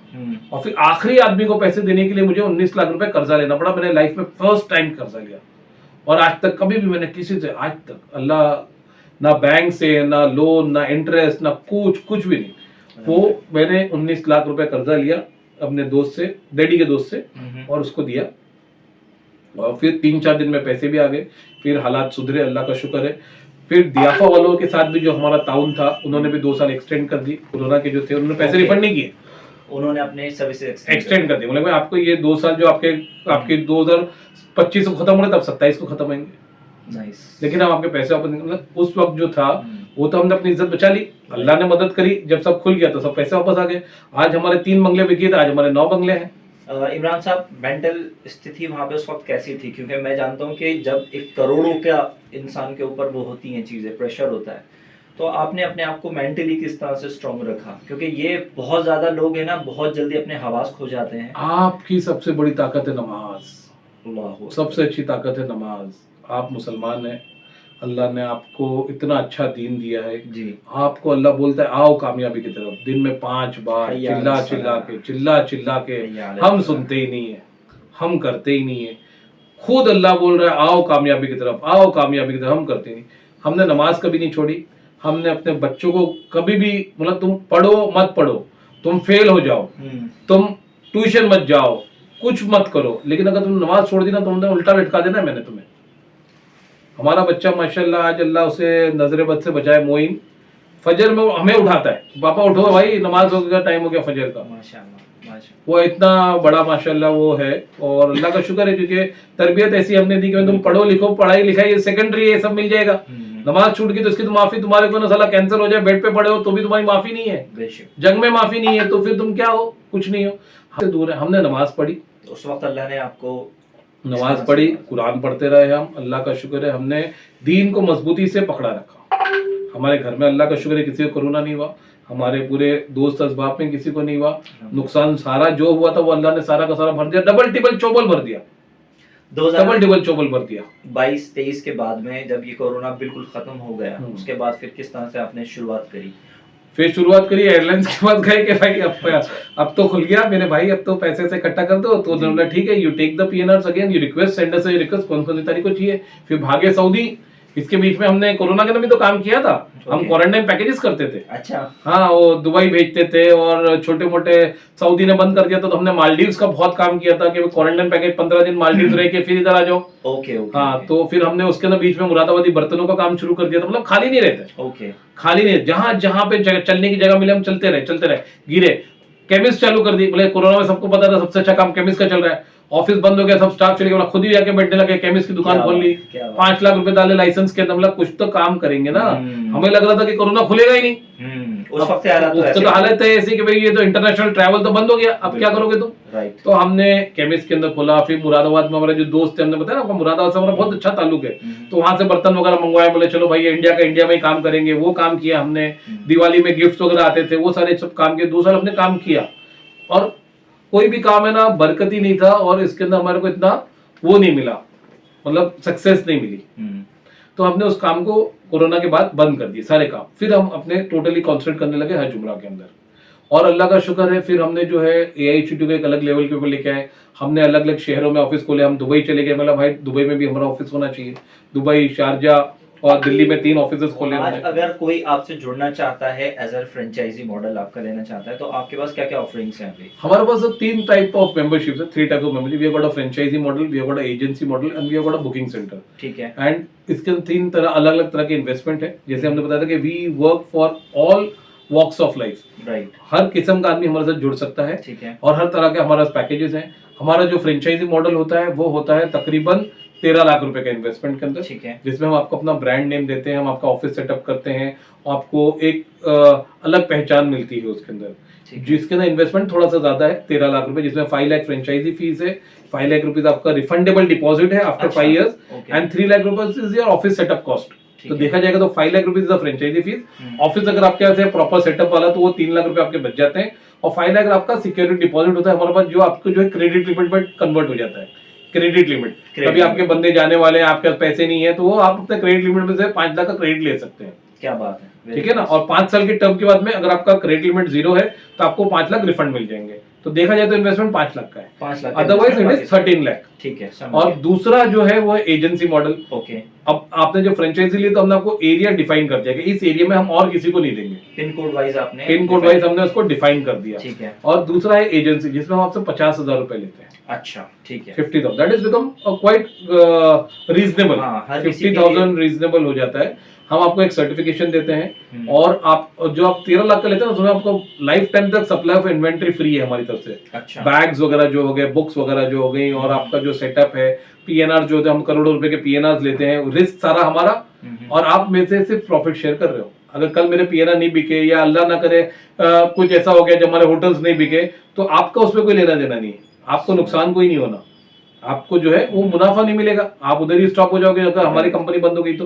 और फिर आखिरी आदमी को पैसे देने के लिए मुझे 19 लाख रुपए कर्जा लेना पड़ा। मैंने लाइफ में फर्स्ट टाइम कर्जा लिया, और आज तक कभी भी मैंने किसी से, आज तक अल्लाह, ना बैंक से, ना लोन, ना इंटरेस्ट, ना कुछ भी नहीं, वो मैंने 19 लाख रुपए कर्जा लिया अपने दोस्त से, डैडी के दोस्त से, और उसको दिया। और फिर 3-4 दिन में पैसे भी आ गए, फिर हालात सुधरे, अल्लाह का शुक्र है। फिर दियाफा वालों के साथ भी जो हमारा ताउन था, उन्होंने भी 2 साल एक्सटेंड कर दी, कोरोना के जो थे उन्होंने पैसे रिफंड नहीं किए, उन्होंने अपने सर्विसेज एक्सटेंड कर दी। बोले भाई आपको ये 2 साल जो आपके 2025 को खत्म हो रहे तब 27 को खत्म होंगे, लेकिन हम आपके पैसे वापस, मतलब उस वक्त जो था वो तो हमने अपनी इज्जत बचा ली, अल्लाह ने मदद करी, जब सब खुल गया तो सब पैसे वापस आ गए। आज हमारे 3 बंगले बिके थे, आज हमारे 9 बंगले हैं। इमरान साहब, मेंटल स्थिति वहाँ पे उस वक्त कैसी थी? क्योंकि मैं जानता हूँ कि जब एक करोड़ों का इंसान के ऊपर वो होती हैं चीज़ें, प्रेशर होता है, तो आपने अपने आप को मेंटली किस तरह से स्ट्रॉन्ग रखा? क्योंकि ये बहुत ज़्यादा लोग हैं ना, बहुत जल्दी अपने हवास खो जाते हैं। आपकी सबसे बड़ी ताकत है नमाज, सबसे अच्छी ताकत है नमाज। आप मुसलमान हैं, अल्लाह ने आपको इतना अच्छा दीन दिया है जी, आपको अल्लाह बोलता है आओ कामयाबी की तरफ, दिन में 5 बार चिल्ला चिल्ला के हम सुनते ही नहीं है, हम करते ही नहीं है। खुद अल्लाह बोल रहा है आओ कामयाबी की तरफ, आओ कामयाबी की तरफ, हम करते नहीं। हमने नमाज कभी नहीं छोड़ी, हमने अपने बच्चों को कभी भी, मतलब तुम पढ़ो मत पढ़ो, तुम फेल हो जाओ, तुम ट्यूशन मत जाओ, कुछ मत करो, लेकिन अगर तुम नमाज छोड़ दी ना तो हमने उल्टा लटका देना मैंने तुम्हें। हमारा बच्चा माशाल्लाह आज अल्लाह उसे नजर बद से बचाए, मोइन फजर में हमें उठाता है, पापा उठो भाई नमाज हो गया, टाइम हो गया फजर का। माशाल्लाह, वो इतना बड़ा माशाल्लाह वो है, और अल्लाह का शुक्र है क्योंकि तरबियत ऐसी हमने दी कि तुम पढ़ो लिखो, पढ़ाई लिखाई सेकेंडरी है, सब मिल जाएगा। नमाज छूट गई तो इसकी तो माफी तुम्हारे को ना साला कैंसर हो जाए, बेड पे पड़े हो तो भी तुम्हारी माफी नहीं है, जंग में माफी नहीं है, तो फिर तुम क्या हो? कुछ नहीं हो, हमसे दूर है। हमने नमाज पढ़ी, उस वक्त अल्लाह ने आपको नमाज पढ़ी, कुरान पढ़ते रहे हम, अल्लाह का शुक्र है हमने दीन को मजबूती से पकड़ा रखा। हमारे घर में अल्लाह का शुक्र है किसी को कोरोना नहीं हुआ, हमारे पूरे दोस्त असबाब में किसी को नहीं हुआ। नुकसान सारा जो हुआ था वो अल्लाह ने सारा का सारा भर दिया, डबल टिबल चौबल भर दिया, डबल टिबल चौबल भर दिया। 22-23 के बाद में जब ये कोरोना बिल्कुल खत्म हो गया, उसके बाद फिर किस तरह से आपने शुरुआत करी? फिर शुरुआत करी एयरलाइंस के पास गए कि भाई अब तो खुल गया मेरे भाई, अब तो पैसे से इकट्ठा कर दो। तो उन्होंने ठीक है, you take the PNRs again, you request send us a request, कौन सी तारीख को चाहिए। फिर भागे सऊदी। इसके बीच में हमने कोरोना के अंदर भी तो काम किया था। हम क्वारंटाइन पैकेजेस करते थे। अच्छा। हाँ, वो दुबई भेजते थे और छोटे मोटे सऊदी ने बंद कर दिया तो हमने मालदीव्स का बहुत काम किया था कि क्वारंटाइन पैकेज 15 दिन मालदीव्स रह के फिर इधर आ जाओ। ओके। हाँ, तो फिर हमने उसके अंदर बीच में मुरादाबादी बर्तनों का काम शुरू कर दिया था। मतलब खाली नहीं रहते। ओके। खाली नहीं, जहां जहां पे चलने की जगह मिले हम चलते रहे गिरे। केमिस्ट चालू कर दी, बोले कोरोना में सबको पता था सबसे अच्छा काम केमिस्ट का चल रहा है। ऑफिस बंद हो गया, सब स्टाफ चले गया, खुद ही जाके बैठने लगे, केमिस्ट की दुकान खोल ली, 5 लाख रुपए डाले लाइसेंस के अंदर। मतलब कुछ तो काम करेंगे ना। हमें लग रहा था कि कोरोना खुलेगा ही नहीं। उस वक्त तो हालत है ऐसी कि भाई ये तो इंटरनेशनल ट्रैवल तो बंद हो गया, अब क्या करोगे तुम? राइट। तो हमने केमिस्ट के अंदर खोला। फिर मुरादाबाद में हमारे जो दोस्त थे, हमने बताया ना मुरादाबाद से हमारा बहुत अच्छा ताल्लुक है, तो वहां से बर्तन वगैरह मंगवाए। बोले चलो भाई इंडिया में ही काम करेंगे। वो काम किया हमने। दिवाली में गिफ्ट वगैरह आते थे, वो सारे सब काम किए। 2 साल हमने काम किया और कोई भी काम है ना बरकत ही नहीं था और इसके अंदर हमारे को इतना वो नहीं मिला, मतलब सक्सेस नहीं मिली। तो हमने उस काम को कोरोना के बाद बंद कर दिए सारे काम। फिर हम अपने टोटली कॉन्सेंट्रेट करने लगे हज उम्रा के अंदर। और अल्लाह का शुक्र है, फिर हमने जो है AIHT को एक अलग लेवल के ऊपर लेके आए। हमने अलग अलग शहरों में ऑफिस खोले। हम दुबई चले गए, मतलब भाई दुबई में भी हमारा ऑफिस होना चाहिए। दुबई, शारजा और दिल्ली में 3 ऑफिसेस खोले हमने। अगर कोई आपसे जुड़ना चाहता है एज अ फ्रेंचाइजी मॉडल आपका लेना चाहता है, तो आपके पास क्या क्या ऑफरिंग्स हैं अभी? हमारे पास 3 टाइप ऑफ मेंबरशिप्स है, 3 types of membership. We have got a franchise model, we have got a agency model and we have got a booking centre. ठीक है। एंड इसके 3 तरह अलग अलग तरह के इन्वेस्टमेंट है। जैसे हमने बताया था कि we work for all walks of life. Right. हर किस्म का आदमी हमारे साथ जुड़ सकता है। ठीक है। और हर तरह के हमारे पास पैकेजेस हैं। हमारा जो फ्रेंचाइजी मॉडल होता है वो होता है तकरीबन 13 लाख रुपए का इन्वेस्टमेंट के अंदर। ठीक है। जिसमें हम आपको अपना ब्रांड नेम देते हैं, हम आपका ऑफिस सेटअप करते हैं, आपको एक अलग पहचान मिलती है उसके अंदर। जिसके अंदर इन्वेस्टमेंट थोड़ा सा ज्यादा है, 13 लाख रुपए, जिसमें 5 लाख फ्रेंचाइजी फीस है, 5 लाख रुपीज आपका रिफंडेबल डिपॉजिट है after 5 years and 3 lakh rupees is your office setup cost. तो देखा जाएगा तो 5 lakh rupees franchise fees. Office अगर आपके यहाँ से प्रॉपर सेटअप वाला तो वो 3 लाख रुपए आपके बच जाते हैं। और 5 लाख आपका सिक्योरिटी डिपॉजिट होता है हमारे पास, जो आपको जो है क्रेडिट लिमिट में कन्वर्ट हो जाता है। क्रेडिट लिमिट, कभी आपके बंदे जाने वाले हैं, आपके पास पैसे नहीं है, तो वो आप अपने क्रेडिट लिमिट में से 5 लाख का क्रेडिट ले सकते हैं। क्या बात है, ठीक है ना। और 5 साल के टर्म के बाद में अगर आपका क्रेडिट लिमिट 0 है तो आपको 5 लाख रिफंड मिल जाएंगे। तो देखा जाए तो इन्वेस्टमेंट 5 लाख का है, 5 lakh, otherwise it is 13 lakh. ठीक है। और दूसरा जो है वो एजेंसी मॉडल। ओके। अब आपने जो फ्रेंचाइजी ली तो हमने आपको एरिया डिफाइन कर दिया कि इस एरिया में हम और किसी को नहीं देंगे। पिन कोड वाइज आपने पिन कोड वाइज हमने उसको डिफाइन कर दिया। ठीक है। और दूसरा है एजेंसी, जिसमें हम आपसे 50,000 रुपए लेते हैं। अच्छा, ठीक है। 50,000 that is become quite reasonable. 50,000 reasonable हो जाता है। हम आपको एक सर्टिफिकेशन देते हैं और आप जो आप 13 लाख का लेते हैं उसमें आपको लाइफ टाइम तक सप्लाई ऑफ इन्वेंट्री फ्री है हमारी तरफ से। अच्छा। बैग्स वगैरह जो हो गए, बुक्स वगैरह जो हो गई, और आपका जो सेटअप है, PNR जो होते हैं, हम करोड़ों रुपए के PNR लेते हैं, रिस्क सारा हमारा। और आप में से सिर्फ प्रॉफिट शेयर कर रहे हो। अगर कल मेरे PNR नहीं बिके या अल्लाह ना करे कुछ ऐसा हो गया जब हमारे होटल्स नहीं बिके, तो आपका उसमें कोई लेना देना नहीं है, आपको नुकसान कोई नहीं होना, आपको जो है वो मुनाफा नहीं मिलेगा, आप उधर ही स्टॉप हो जाओगे अगर हमारी कंपनी बंद हो गई तो।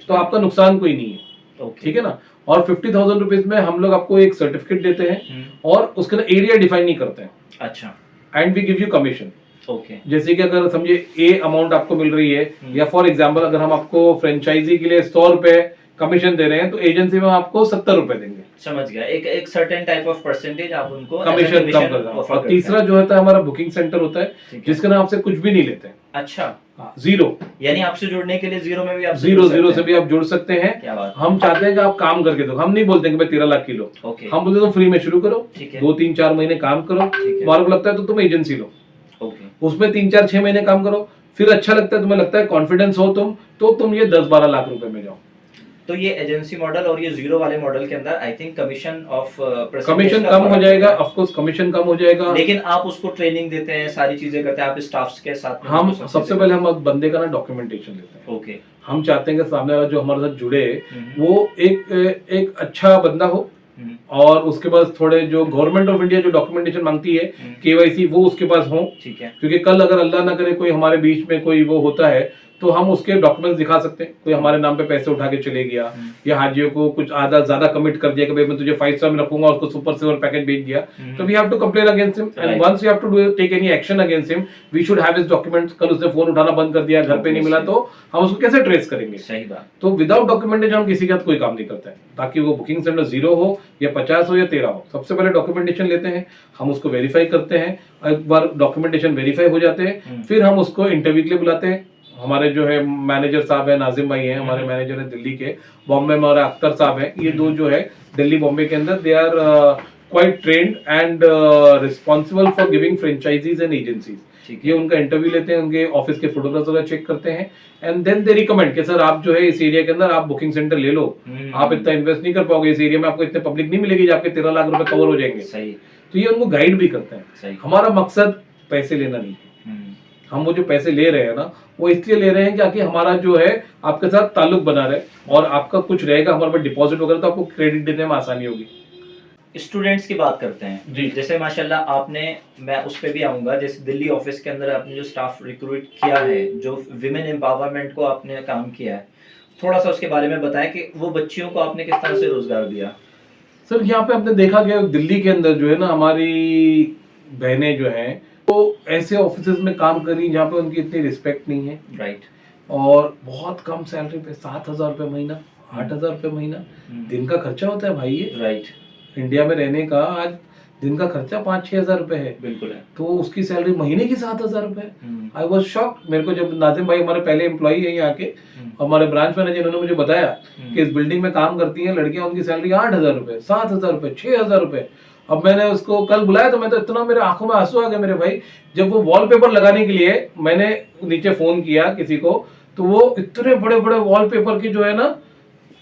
तो आपका नुकसान कोई नहीं है। ठीक है ना। और 50,000 रुपीज में हम लोग आपको एक सर्टिफिकेट देते हैं और उसके अंदर एरिया डिफाइन नहीं करते हैं। अच्छा। And we give you commission. Okay. जैसे कि अगर समझिए ए अमाउंट आपको मिल रही है, या फॉर एग्जांपल अगर हम आपको फ्रेंचाइजी के लिए 100 रुपए कमीशन दे रहे हैं तो एजेंसी में आपको 70 रुपए देंगे। समझ गया। एक सर्टेन टाइप ऑफ परसेंटेज आप उनको कमीशन कम कर रहे हैं। और तीसरा जो होता है हमारा बुकिंग सेंटर होता है, जिसके नाम आपसे कुछ भी नहीं लेते हैं। अच्छा। 0, यानी आपसे जुड़ने के लिए 0 में भी आप 0 से भी आप जुड़ सकते हैं। क्या बात। हम चाहते हैं कि आप काम करके दो। हम नहीं बोलते कि भाई 13 लाख किलो, हम बोलते तुम फ्री में शुरू करो, 2, 3, 4 महीने काम करो, तुम्हारे को लगता है तो तुम एजेंसी लो, उसमें 3, 4, 6 महीने काम करो, फिर अच्छा लगता है, तुम्हें लगता है कॉन्फिडेंस हो तुम, तो तुम ये 10-12 लाख रुपए में जाओ। तो ये एजेंसी मॉडल और ये 0 वाले मॉडल के अंदर आई थिंक कमीशन कम हो जाएगा, ऑफ कोर्स कमीशन कम हो जाएगा, लेकिन आप उसको ट्रेनिंग देते हैं, सारी चीजें करते हैं आप स्टाफ के साथ। हम सबसे पहले हम बंदे का ना डॉक्यूमेंटेशन लेते हैं। ओके। हम चाहते हैं कि सामने वाला जो हमारे साथ जुड़े वो एक अच्छा बंदा हो, और उसके पास थोड़े जो गवर्नमेंट ऑफ इंडिया जो डॉक्यूमेंटेशन मांगती है KYC वो उसके पास हो। ठीक है। क्योंकि कल अगर अल्लाह ना करे कोई हमारे बीच में कोई वो होता है तो हम उसके डॉक्यूमेंट्स दिखा सकते हैं। कोई हमारे नाम पे पैसे उठा के चले गया या हाजियों को कुछ आधा ज्यादा कमिट कर दिया कि भाई मैं तुझे 5 स्टार में रखूंगा, उसको सुपर सिल्वर पैकेज भेज दिया, तो we have to complain against him and once we have to do take any action against him, we should have his documents. कल उसने फोन उठाना बंद कर दिया, घर पे नहीं मिला, तो हम उसको कैसे ट्रेस करेंगे? सही बात। तो विदाउट डॉक्यूमेंटेशन हम किसी का कोई काम नहीं करते हैं, ताकि वो बुकिंग सेंटर 0 हो या 50 हो या 13 हो। सबसे पहले डॉक्यूमेंटेशन लेते हैं, हम उसको वेरीफाई करते हैं, एक बार डॉक्यूमेंटेशन वेरीफाई हो जाते हैं फिर हम उसको इंटरव्यू के लिए बुलाते हैं। हमारे जो है मैनेजर साहब है, नाजिम भाई हैं हमारे मैनेजर है दिल्ली के, बॉम्बे में हमारे अख्तर साहब हैं, ये दो जो है दिल्ली बॉम्बे के अंदर, they are quite trained and responsible for giving franchises and agencies. ये उनका इंटरव्यू लेते हैं, उनके ऑफिस के फोटोग्राफ्स वगैरह चेक करते हैं एंड देन दे रिकमेंड कि सर आप जो है इस एरिया के अंदर आप बुकिंग सेंटर ले लो, आप इतना इन्वेस्ट नहीं कर पाओगे, इस एरिया में आपको इतने पब्लिक नहीं मिलेगी जो आपके 13 लाख रुपए कवर हो जाएंगे। सही। तो ये उनको गाइड भी करते हैं। हमारा मकसद पैसे लेना नहीं है, हम वो जो पैसे ले रहे हैं ना वो इसलिए ले रहे हैं कि हमारा जो है आपके साथ ताल्लुक बना रहे और आपका कुछ रहेगा हमारे पास डिपॉजिट वगैरह, तो आपको क्रेडिट देने में आसानी होगी। स्टूडेंट्स की बात करते हैं जी। जैसे माशाल्लाह आपने, मैं उस पे भी आऊंगा, जैसे दिल्ली ऑफिस के अंदर आपने जो स्टाफ रिक्रूट किया है, जो विमेन एम्पावरमेंट को आपने काम किया है, थोड़ा सा उसके बारे में बताएं कि वो बच्चियों को आपने किस तरह से रोजगार दिया। सर यहाँ पे हमने देखा कि दिल्ली के अंदर जो है ना हमारी बहनें जो हैं तो ऐसे ऑफिस में काम करी जहाँ पे उनकी इतनी रिस्पेक्ट नहीं है, राइट, और बहुत कम सैलरी पे 7,000 रुपये महीना, 8,000 रुपये महीना, दिन का खर्चा होता है भाई ये, राइट। इंडिया में रहने का आज दिन का खर्चा 5-6 हजार रुपए है, बिल्कुल है, तो उसकी सैलरी महीने की 7,000 रुपए। I was shocked. मेरे को जब नाजिम भाई हमारे पहले एम्प्लॉई है यहाँ के, हमारे ब्रांच मैनेजर, उन्होंने मुझे बताया कि इस बिल्डिंग में काम करती हैं लड़कियां, उनकी सैलरी 8,000 रुपए, 7,000 रुपए, 6,000 रुपए। अब मैंने उसको कल बुलाया तो मैं तो इतना, मेरे आंखों में आंसू आ गए मेरे भाई, जब वो वॉलपेपर लगाने के लिए मैंने नीचे फोन किया किसी को, तो वो इतने बड़े बड़े वॉलपेपर की जो है ना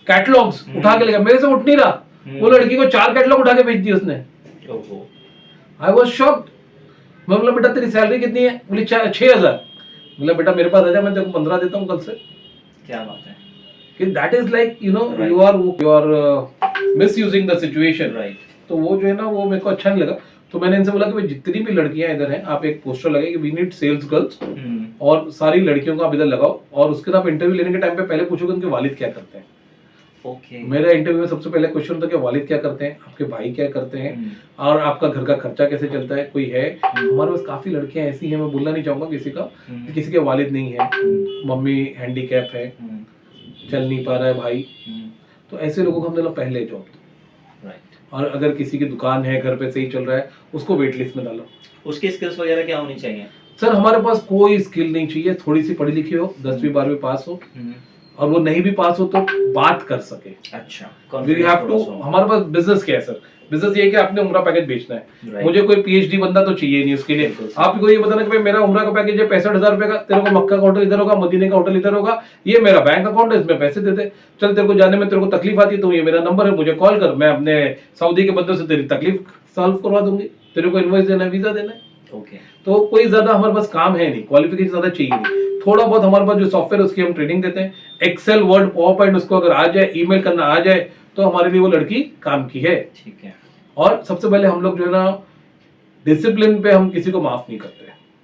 कैटलॉग्स उठा के ले गया, मेरे से उठ नहीं रहा, वो लड़की को 4 कैटलॉग उठा के भेज दी उसने। I was shocked. मैं बोला बेटा तेरी सैलरी कितनी है? बोली 6,000। बोला बेटा मेरे पास आ जा, मैं तेरे को 15 देता हूँ कल से। क्या बात है कि that is like you know you are misusing the situation, right. तो वो जो है ना वो मेरे को अच्छा नहीं लगा, तो मैंने इनसे बोला कि भाई जितनी भी लड़कियां इधर हैं आप एक पोस्टर लगाइए कि वी नीड सेल्स गर्ल्स, और सारी लड़कियों को आप इधर लगाओ, और उसके बाद इंटरव्यू लेने के टाइम पे पहले पूछोगे उनके वालिद क्या करते हैं। मेरा इंटरव्यू में सबसे पहले क्वेश्चन था कि वालिद क्या करते हैं, आपके भाई क्या करते हैं, और आपका घर का खर्चा कैसे चलता है, कोई है। हमारे पास काफी लड़कियां ऐसी हैं, मैं बोलना नहीं चाहूंगा किसी का, कि किसी के वालिद नहीं है, मम्मी हैंडीकैप है, चल नहीं पा रहा है भाई, तो ऐसे लोगों को हमने पहले जॉब दो। और अगर किसी की दुकान है, घर पे सही चल रहा है, उसको वेट लिस्ट में डालो। उसकी स्किल्स वगैरह क्या होनी चाहिए? सर हमारे पास कोई स्किल नहीं चाहिए, थोड़ी सी पढ़ी लिखी हो, 10वीं 12वीं पास हो, और वो नहीं भी पास हो तो बात कर सके। अच्छा, वी हैव टू। हमारे पास बिजनेस क्या है सर? बिजनेस ये है कि आपने उम्रा पैकेज बेचना है। मुझे कोई पीएचडी बंदा तो चाहिए नहीं उसके लिए। आपको ये बताना कि भाई मेरा उम्रा का पैकेज है 65,000 रुपए का, तेरे को मक्का का होटल इधर होगा, मदीने का होटल इधर होगा, ये मेरा बैंक अकाउंट है, इसमें पैसे देते, चल तेरे को जाने में तेरे को तकलीफ आती है तो ये मेरा नंबर है, मुझे कॉल कर, मैं अपने सऊदी के बंदों से तेरी तकलीफ सॉल्व करवा दूंगी, तेरे को इनवॉइस देना है, वीजा देना है। तो कोई ज्यादा हमारे पास काम है नहीं, क्वालिफिकेशन ज्यादा चाहिए नहीं, थोड़ा बहुत हमारे पास जो सॉफ्टवेयर उसकी हम ट्रेनिंग देते हैं, एक्सेल, वर्ड, पावर पॉइंट उसको अगर आ जाए, ईमेल करना आ जाए, तो हमारे लिए वो लड़की काम की है। ठीक है। और सबसे पहले हम लोग जो है ना डिसिप्लिन पे हम किसी को माफ नहीं करते।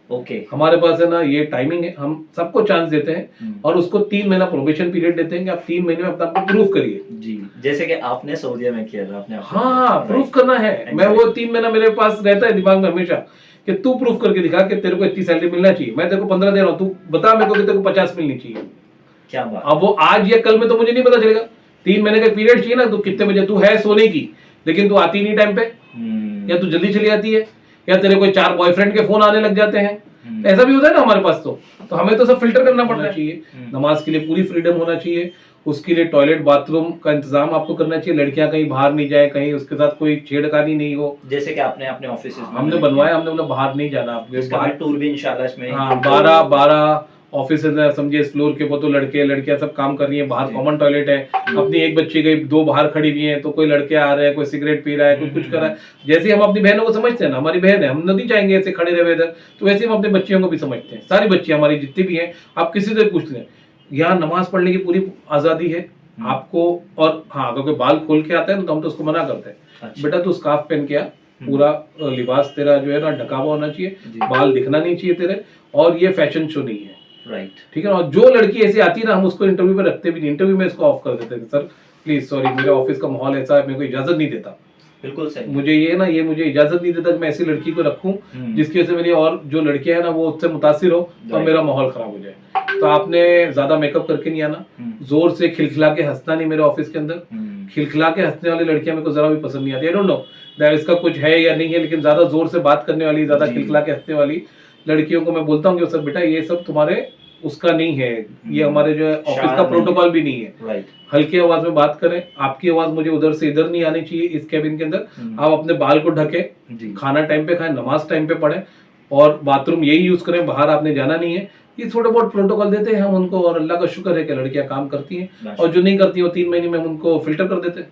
ओके। हमारे पास है ना ये टाइमिंग है, हम सबको चांस देते हैं और उसको 3 महीना प्रोबेशन पीरियड देते हैं कि आप 3 महीने में अपना आपको प्रूफ करिए। जी, जैसे कि आपने सऊदीया में किया था, आपने हाँ प्रूफ करना है। मैं वो 3 महीना मेरे पास रहता है दिमाग में हमेशा कि तू प्रूफ करके दिखा कि तेरे को इतनी सैलरी मिलना चाहिए, मैं तेरे को 15 दे रहा हूँ, तू बता मेरे को कि तेरे को 50 मिलनी चाहिए। क्या बात। अब वो आज या कल में तो मुझे नहीं पता चलेगा, 3 महीने का पीरियड चाहिए ना, तो कितने बजे तू है सोने की, लेकिन तू आती नहीं टाइम पे, या तू जल्दी चली आती है, या तेरे कोई 4 बॉयफ्रेंड के फोन आने लग जाते हैं, ऐसा भी होता है ना हमारे पास। तो हमें तो सब फिल्टर करना पड़ना चाहिए। नमाज के लिए पूरी फ्रीडम होना चाहिए, उसके लिए टॉयलेट बाथरूम का इंतजाम आपको करना चाहिए, लड़कियां कहीं बाहर नहीं जाए, कहीं उसके साथ कोई छेड़खानी नहीं हो। जैसे कि आपने अपने ऑफिस हमने बनवाया, हमने बोला बाहर नहीं जाना, आपके टूर भी इंशाल्लाह इसमें। हाँ 12 ऑफिस है समझिए, इस फ्लोर के वो तो लड़के लड़कियां सब काम कर रही हैं, बाहर कॉमन टॉयलेट है, अपनी एक बच्ची गई, 2 बाहर खड़ी हुई हैं, तो कोई लड़के आ रहे हैं, कोई सिगरेट पी रहा है, कोई कुछ कर रहा है। जैसे हम अपनी बहनों को समझते हैं ना, हमारी बहन है, हम नहीं चाहेंगे ऐसे खड़े रहे इधर, तो वैसे हम अपने बच्चियों को भी समझते हैं। सारी बच्चियां हमारी जितनी भी हैं, आप किसी से पूछ लें, यहाँ नमाज पढ़ने की पूरी आजादी है आपको। और हाँ अगर कोई बाल खोल के आता है तो हम तो उसको मना करते हैं, बेटा तू स्कार्फ पहन के आ, पूरा लिबास तेरा जो है ना ढका हुआ होना चाहिए, बाल दिखना नहीं चाहिए तेरे, और ये फैशन शो नहीं है। राइट। ठीक है ना। और जो लड़की ऐसी आती है ना, हम उसको इंटरव्यू पे रखते भी नहीं, इंटरव्यू में इसको ऑफ कर देते थे, सर प्लीज सॉरी मेरे ऑफिस का माहौल ऐसा है, मेरे को इजाजत नहीं देता, बिल्कुल सही। मुझे ये ना, ये मुझे इजाजत नहीं देता कि मैं ऐसी लड़की को रखूं जिसकी वजह से मेरी और जो लड़कियां हैं ना वो उससे मुतासिर हो और मेरा माहौल खराब हो जाए। तो आपने ज्यादा मेकअप करके नहीं आना, जोर से खिलखिला के हंसना नहीं मेरे ऑफिस के अंदर। खिलखिला के हंसने वाली लड़कियां मेरे को जरा भी पसंद नहीं आती। आई डोंट नो दैट इसका कुछ है या नहीं है, लेकिन ज्यादा जोर से बात करने वाली, ज्यादा खिलखिला के हंसने वाली लड़कियों को मैं बोलता हूँ कि सर बेटा ये सब तुम्हारे उसका नहीं है, ये हमारे जो ऑफिस का प्रोटोकॉल भी नहीं है। राइट। हल्की आवाज में बात करें, आपकी आवाज मुझे उधर से इधर नहीं आनी चाहिए इस कैबिन के अंदर। आप अपने बाल को ढके, खाना टाइम पे खाएं, नमाज टाइम पे पढ़ें और बाथरूम यही यूज करें, बाहर आपने जाना नहीं है। ये थोड़े बहुत प्रोटोकॉल देते हैं हम उनको, और अल्लाह का शुक्र है कि लड़कियां काम करती हैं, और जो नहीं करती वो 3 महीने में हम उनको फिल्टर कर देते हैं।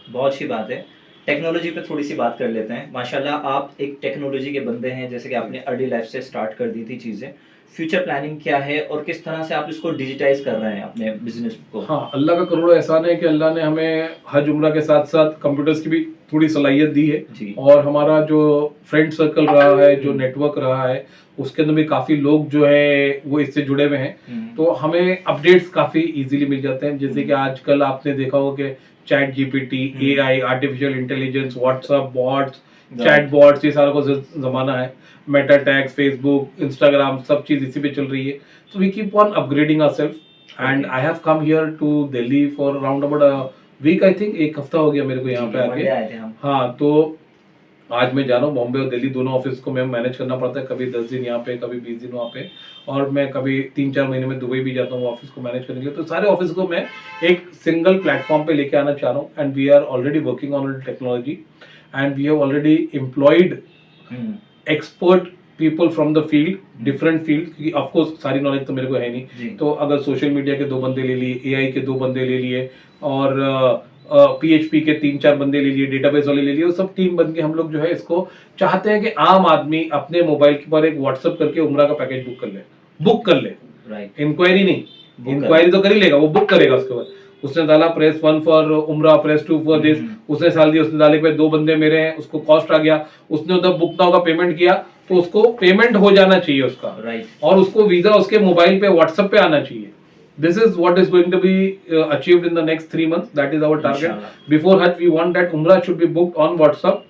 बहुत अच्छी बात है। टेक्नोलॉजी पे थोड़ी सी बात कर लेते हैं। माशाल्लाह आप एक टेक्नोलॉजी के बंदे हैं, जैसे कि आपने अर्ली लाइफ से स्टार्ट कर दी थी चीज़ें। फ्यूचर प्लानिंग क्या है और किस तरह से आप इसको डिजिटाइज कर रहे हैं अपने बिजनेस को? हाँ, अल्लाह का करोड़ों एहसान है कि अल्लाह ने हमें हज उम्रा के साथ साथ कंप्यूटर्स की भी थोड़ी सलाहियत दी है जी। और हमारा जो फ्रेंड सर्कल रहा है, जो नेटवर्क रहा है, उसके अंदर भी काफी लोग जो है वो इससे जुड़े हुए हैं। तो हमें अपडेट्स काफी इजीली मिल जाते हैं। जैसे कि आजकल आपने देखा होगा कि chat GPT, AI, artificial intelligence, WhatsApp bots, chat bots, ये सारा कुछ जमाना है। मेटा टैग्स, फेसबुक, इंस्टाग्राम, सब चीज इसी पे चल रही है। तो we keep on upgrading ourself and I have come here to Delhi for around about a week, I think 1 हफ्ता हो गया मेरे को यहाँ पे आके। हाँ, तो आज मैं जा रहा हूँ बॉम्बे और दिल्ली दोनों ऑफिस को मैं मैनेज करना पड़ता है, कभी 10 दिन यहाँ पे, कभी 20 दिन वहाँ पे, और मैं कभी 3-4 महीने में दुबई भी जाता हूँ ऑफिस को मैनेज करने के लिए। तो सारे ऑफिस को मैं एक सिंगल प्लेटफॉर्म पे लेके आना चाह रहा हूँ and we are already working on technology and we have already employed expert people from the field, different field, क्योंकि ऑफकोर्स सारी नॉलेज तो मेरे को है नहीं। तो अगर सोशल मीडिया के 2 बंदे ले लिए, एआई के 2 बंदे ले लिए और पीएचपी के 3-4 बंदे ले लिए, डेटाबेस वाले ले लिए, वो सब टीम बन के हम लोग जो है इसको चाहते हैं कि आम आदमी अपने मोबाइल के पर एक व्हाट्सएप करके उम्रा का पैकेज बुक कर ले। राइट। इंक्वायरी नहीं, इंक्वायरी तो कर ही लेगा, वो बुक करेगा। उसके बाद उसने डाला प्रेस 1 फॉर उम्रा, प्रेस 2 फॉर दिस, उसने डाल दिया, उसने डाले पे 2 बंदे मेरे हैं, उसको कॉस्ट आ गया, उसने उधर बुक नाउ का पेमेंट किया, तो उसको पेमेंट हो जाना चाहिए उसका। राइट। और उसको वीजा उसके मोबाइल पे व्हाट्सएप पे आना चाहिए। This is what is going to be achieved in the next 3 months. That is our target. Inshallah. Before Hajj, we want that Umrah should be booked on WhatsApp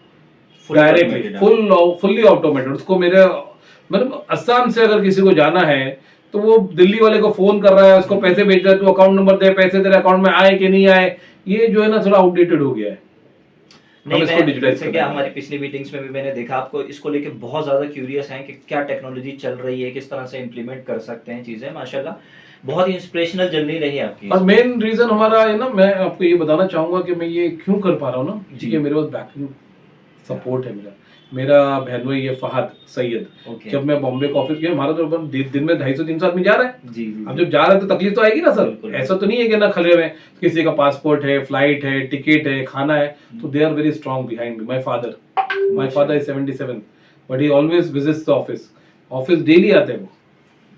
directly, fully automated. उसको मेरे मतलब असम से अगर किसी को जाना है तो वो दिल्ली वाले को फोन कर रहा है, उसको पैसे भेज रहा है, तो अकाउंट नंबर दे, पैसे तेरे अकाउंट में आए कि नहीं आए, ये जो है ना थोड़ा आउटडेटेड हो गया है। नहीं, जैसे कि हमारी पिछली मीटिंग्स में भी मैंने देखा आपको इसको लेके बहुत ज्यादा क्यूरियस हैं कि क्या टेक्नोलॉजी चल रही है, किस तरह से इम्प्लीमेंट कर सकते हैं चीजें। माशाल्लाह बहुत ही इंस्पिरेशनल जर्नी रही आपकी। और मेन रीजन हमारा है ना, मैं आपको ये बताना चाहूंगा कि मैं ये क्यों कर पा रहा हूँ ना, क्योंकि मेरे पास बैकिंग सपोर्ट है। मेरा बहन भाई है फहद सैयद, जब मैं बॉम्बे का ऑफिस गया, हमारा तो दिन में 250-300 आदमी जा रहा है। जी। अब जब जा रहा है तो तकलीफ तो आएगी ना सर, ऐसा तो नहीं है कि ना खले में किसी का पासपोर्ट है, फ्लाइट है, टिकट है, खाना है, तो they are very strong behind me. My father is 77 but he always visits the office daily आते हैं वो।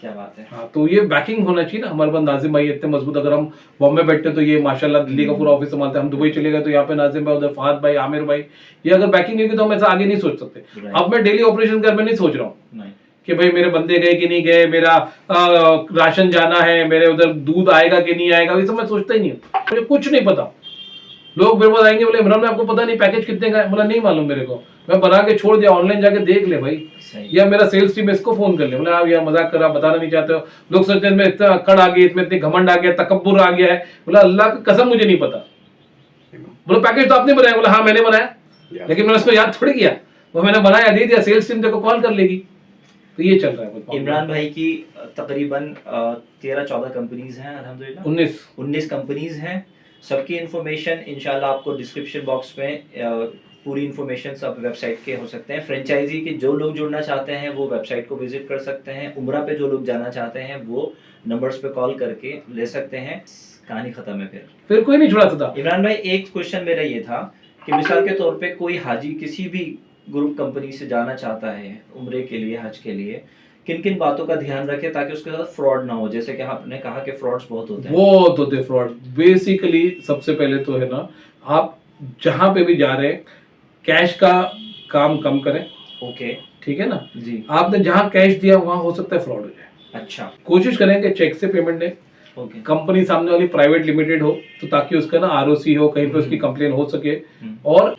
क्या बात है। हाँ, तो ये बैकिंग होना चाहिए ना हमारे पास। नाजिम भाई इतने मजबूत, अगर हम बॉम्बे बैठते तो ये माशाल्लाह दिल्ली का पूरा ऑफिस संभालते हैं, हम दुबई चले गए तो यहाँ पे नाजिम भाई, उधर फहद भाई, आमिर भाई, ये अगर बैकिंग नहीं होगी तो हम ऐसा आगे नहीं सोच सकते। अब मैं डेली ऑपरेशन कर, मैं नहीं सोच रहा हूँ कि भाई मेरे बंदे गए कि नहीं गए, मेरा राशन जाना है, मेरे उधर दूध आएगा कि नहीं आएगा, ये सब मैं सोचता ही नहीं हूँ। मुझे कुछ नहीं पता। लोग मेरे पास आएंगे, बोले इमरान में आपको पता नहीं पैकेज कितने का है, बोला नहीं मालूम मेरे को, मैं बना के छोड़ दिया, ऑनलाइन जाके देख ले भाई, या मेरा सेल्स टीम इसको फोन कर ले। बोला आप यार मजाक कर रहा, बताना नहीं चाहते हो, लोग सोचते हैं इसमें इतना अकड़ आ गई, इसमें इतनी घमंड आ गया, तकब्बुर आ गया है। बोला अल्लाह की कसम मुझे नहीं पता। बोला पैकेज तो आपने बनाया? बोला हाँ मैंने बनाया, लेकिन मैंने उसको याद थोड़ी किया, वो मैंने बनाया, दे दिया, सेल्स टीम देखो कॉल कर लेगी। तो ये चल रहा है। इमरान भाई की तकरीबन 13-14 कंपनीज हैं, अल्हम्दुलिल्लाह 19 कंपनीज हैं। सबकी इन्फॉर्मेशन इंशाल्लाह आपको डिस्क्रिप्शन बॉक्स में पूरी इन्फॉर्मेशन सब वेबसाइट के हो सकते हैं। फ्रेंचाइजी के जो लोग जुड़ना चाहते हैं वो वेबसाइट को विजिट कर सकते हैं। उम्रा पे जो लोग जाना चाहते हैं वो नंबर्स पे कॉल करके ले सकते हैं। कहानी खत्म है, फिर कोई नहीं छुड़ा सकता। इमरान भाई एक क्वेश्चन मेरा ये था कि मिसाल के तौर पे कोई हाजी किसी भी ग्रुप कंपनी से जाना चाहता है उम्रे के लिए, हज के लिए, किन किन बातों का ध्यान रखे ताकि उसके साथ फ्रॉड ना हो? जैसे कि आपने कहा कि फ्रॉड्स बहुत होते हैं। बहुत होते फ्रॉड। बेसिकली सबसे पहले तो है ना, आप जहां पे भी जा रहे हैं कैश का काम कम करें। ओके, ठीक है ना जी। आपने जहां कैश दिया वहां हो सकता है फ्रॉड हो जाए। अच्छा, कोशिश करें कि चेक से पेमेंट दें, ओके, कंपनी सामने वाली प्राइवेट लिमिटेड हो तो ताकि उसका ना आरओसी हो, कहीं पे उसकी कंप्लेन हो सके। और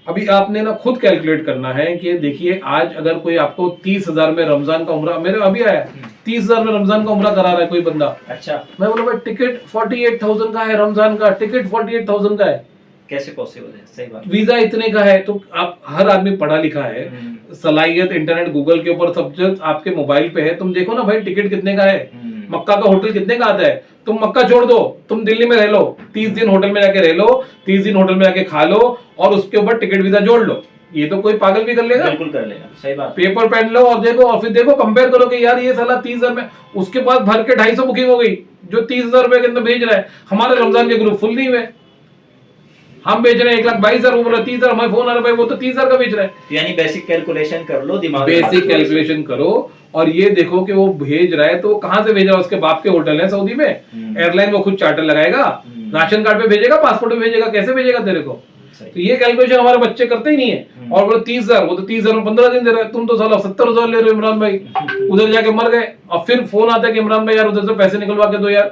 अभी आपने ना खुद कैलकुलेट करना है कि देखिए आज अगर कोई आपको 30,000 में रमजान का उम्रा, मेरे अभी आया 30,000 में रमजान का उम्रा करा रहा है कोई बंदा, अच्छा, मैं बोला भाई टिकट 48,000 का है, रमजान का टिकट 48,000 का है, कैसे पॉसिबल है? सही बात। वीजा इतने का है। तो आप हर आदमी पढ़ा लिखा है, सलाहियत इंटरनेट गूगल के ऊपर सब आपके मोबाइल पे है, तुम देखो ना भाई टिकट कितने का है, मक्का का होटल कितने का आता है, तुम मक्का छोड़ दो, तुम दिल्ली में रह लो, 30 दिन होटल में जाके रह लो, 30 दिन होटल में जाके खा लो और उसके ऊपर टिकट वीजा जोड़ लो। ये तो कोई पागल भी कर लेगा, बिल्कुल कर लेगा, सही बात। पेपर पेन लो और देखो, और फिर देखो कंपेयर करो कि यार ये साला 30,000 में, उसके पास भर के 250 बुकिंग हो गई जो 30,000 रुपए के अंदर भेज रहा है। हमारे रमजान के ग्रुप फुल नहीं हुए, हम बेच रहे हैं 1,22,000, वो बोला 30,000, हमारे फोन आ रहा है भाई वो तो 30,000 का बेच रहा है। यानी बेसिक कैलकुलेशन कर लो, दिमाग में बेसिक कैलकुलेशन करो और ये देखो कि वो भेज रहा है तो वो कहां से भेज रहा है, उसके बाप के होटल है सऊदी में, एयरलाइन वो खुद चार्टर लगाएगा, राशन कार्ड पे भेजेगा, पासपोर्ट पे भेजेगा, कैसे भेजेगा तेरे को? तो ये कैलकुलेशन हमारे बच्चे करते ही नहीं है। और बोले 30,000, वो तो 30,000 में 15 दिन दे रहा है, तुम तो साला 70,000 ले रहे हो इमरान भाई, उधर जाके मर गए। और फिर फोन आता है कि इमरान भाई यार उधर से पैसे निकलवा के दो यार।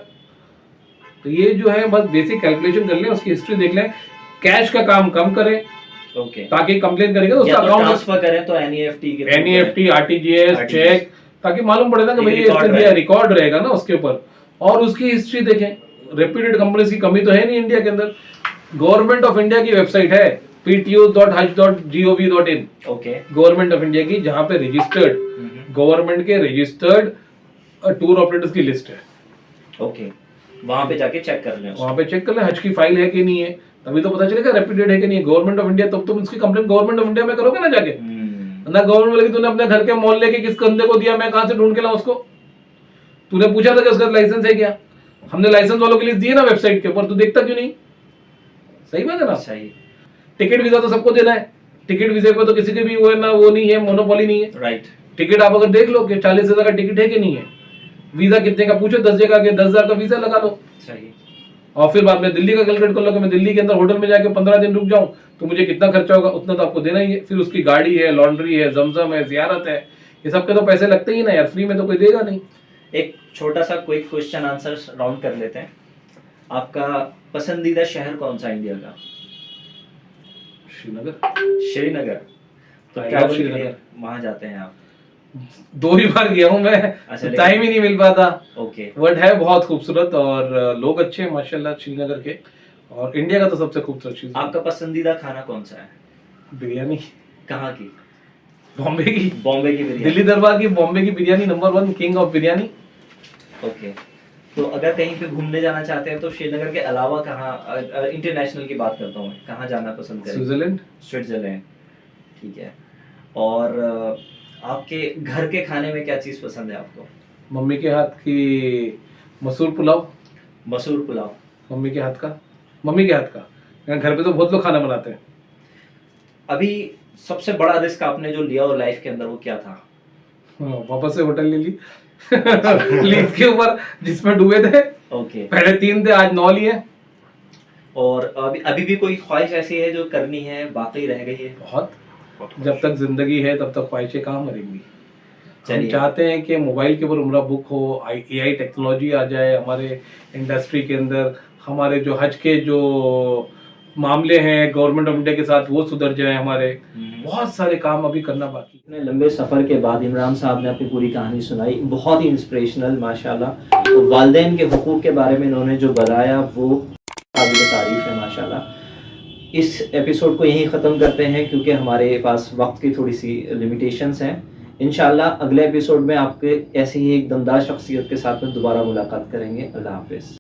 तो ये जो है बस बेसिक कैलकुलेशन कर लें, उसकी हिस्ट्री देख लें, कैश का काम कम करें, ओके, ताकि कंप्लेन करेंगे तो उसका अकाउंट ट्रांसफर करें तो एनईएफटी आरटीजीएस चेक, ताकि मालूम पड़े ना कि भाई ये रिकॉर्ड रहेगा ना उसके ऊपर। और उसकी हिस्ट्री देखें, रेप्यूटेड कंपनीज की कमी तो है नहीं इंडिया के अंदर। गवर्नमेंट ऑफ इंडिया की वेबसाइट है ptu.haj.gov.in, okay, government of India की, जहां पे रजिस्टर्ड गवर्नमेंट के रजिस्टर्ड टूर ऑपरेटर्स की लिस्ट है। ओके, वहां पे जाके चेक कर लें, वहां पे चेक कर लें हज की फाइल है कि नहीं है, तभी तो पता चलेगा रेप्यूटेड है कि नहीं। गवर्नमेंट ऑफ इंडिया, तब तुम इसकी कंप्लेंट गवर्नमेंट ऑफ इंडिया में करोगे ना जाके, ना गवर्नमेंट वाले तूने अपने घर के मोहल्ले के किस कंधे को दिया, मैं कहां से ढूंढ के लाऊं उसको? तूने पूछा था कि उसका लाइसेंस है क्या? हमने लाइसेंस वालों की लिस्ट दी है ना वेबसाइट के ऊपर, तू देखता क्यों नहीं? सही बात है ना? सही। टिकट वीजा तो सबको देना है, टिकट वीजे पे तो किसी के भी वो है ना, वो नहीं है, मोनोपोली नहीं है। राइट। टिकट आप अगर देख लो कि 40,000 का टिकट है कि नहीं है, वीजा कितने का पूछो, 10 जगह के 10,000 का वीजा लगा लो। सही। और फिर बाद में दिल्ली का कैलकुलेट कर लो कि मैं दिल्ली के अंदर होटल में जाके 15 दिन रुक जाऊं तो मुझे कितना खर्चा होगा, उतना तो आपको देना ही है। फिर उसकी गाड़ी है, लॉन्ड्री है, जमजम है, जियारत है, ये सब के तो पैसे लगते ही ना यार, फ्री में तो कोई देगा नहीं। एक छोटा सा क्विक क्वेश्चन आंसर राउंड कर लेते हैं। आपका पसंदीदा शहर कौन सा इंडिया का? श्रीनगर। श्रीनगर। तो ट्रैवल के लिए वहां जाते हैं आप? 2 ही बार गया हूं मैं, अच्छा, टाइम ही नहीं मिल पाता। ओके। बट है बहुत खूबसूरत और लोग अच्छे हैं माशाल्लाह श्रीनगर के, और इंडिया का तो सबसे खूबसूरत चीज। आपका पसंदीदा खाना कौन सा है? बिरयानी। कहाँ की? बॉम्बे की। बॉम्बे की बिरयानी। दिल्ली दरबार की बॉम्बे की biryani number 1, king of biryani. Okay. तो अगर कहीं पे घूमने जाना चाहते हैं तो श्रीनगर के अलावा कहाँ, इंटरनेशनल की बात करता हूँ, कहाँ जाना पसंद करेंगे? स्विट्जरलैंड। स्विट्जरलैंड, ठीक है। और आपके घर के खाने में क्या चीज़ पसंद है आपको? मम्मी के हाथ की मसूर पुलाव। मसूर पुलाव मम्मी के हाथ का, मम्मी के हाथ का। घर पे तो बहुत लोग खाना बनाते हैं। अभी सबसे बड़ा रिस्क आपने जो लिया हो लाइफ के अंदर वो क्या था? वापस से होटल ले ली लीज के ऊपर, जिसमें डूबे थे। ओके। पहले 3 थे, आज 9 लिए। और अभी भी कोई ख्वाहिश ऐसी है जो करनी है, बाकी रह गई है? बहुत। जब तक जिंदगी है तब तक ख्वाहिशें कहाँ मरेंगी। हम चलिए। चाहते हैं कि मोबाइल के ऊपर उम्रा बुक हो, AI टेक्नोलॉजी आ जाए हमारे इंडस्ट्री के अंदर, हमारे जो हज के जो मामले हैं गवर्नमेंट ऑफ इंडिया के साथ वो सुधर जाए हमारे। बहुत सारे काम अभी करना बाकी। इतने लंबे सफ़र के बाद इमरान साहब ने अपनी पूरी कहानी सुनाई, बहुत ही इंस्पिरेशनल माशाल्लाह। तो वालिदैन के हुकूक के बारे में इन्होंने जो बताया वो काबिल तारीफ़ है माशाल्लाह। इस एपिसोड को यहीं ख़त्म करते हैं क्योंकि हमारे पास वक्त की थोड़ी सी लिमिटेशंस हैं। इंशाल्लाह अगले एपिसोड में आपके ऐसी ही एक दमदार शख्सियत के साथ में दोबारा मुलाकात करेंगे। अल्लाह हाफिज़।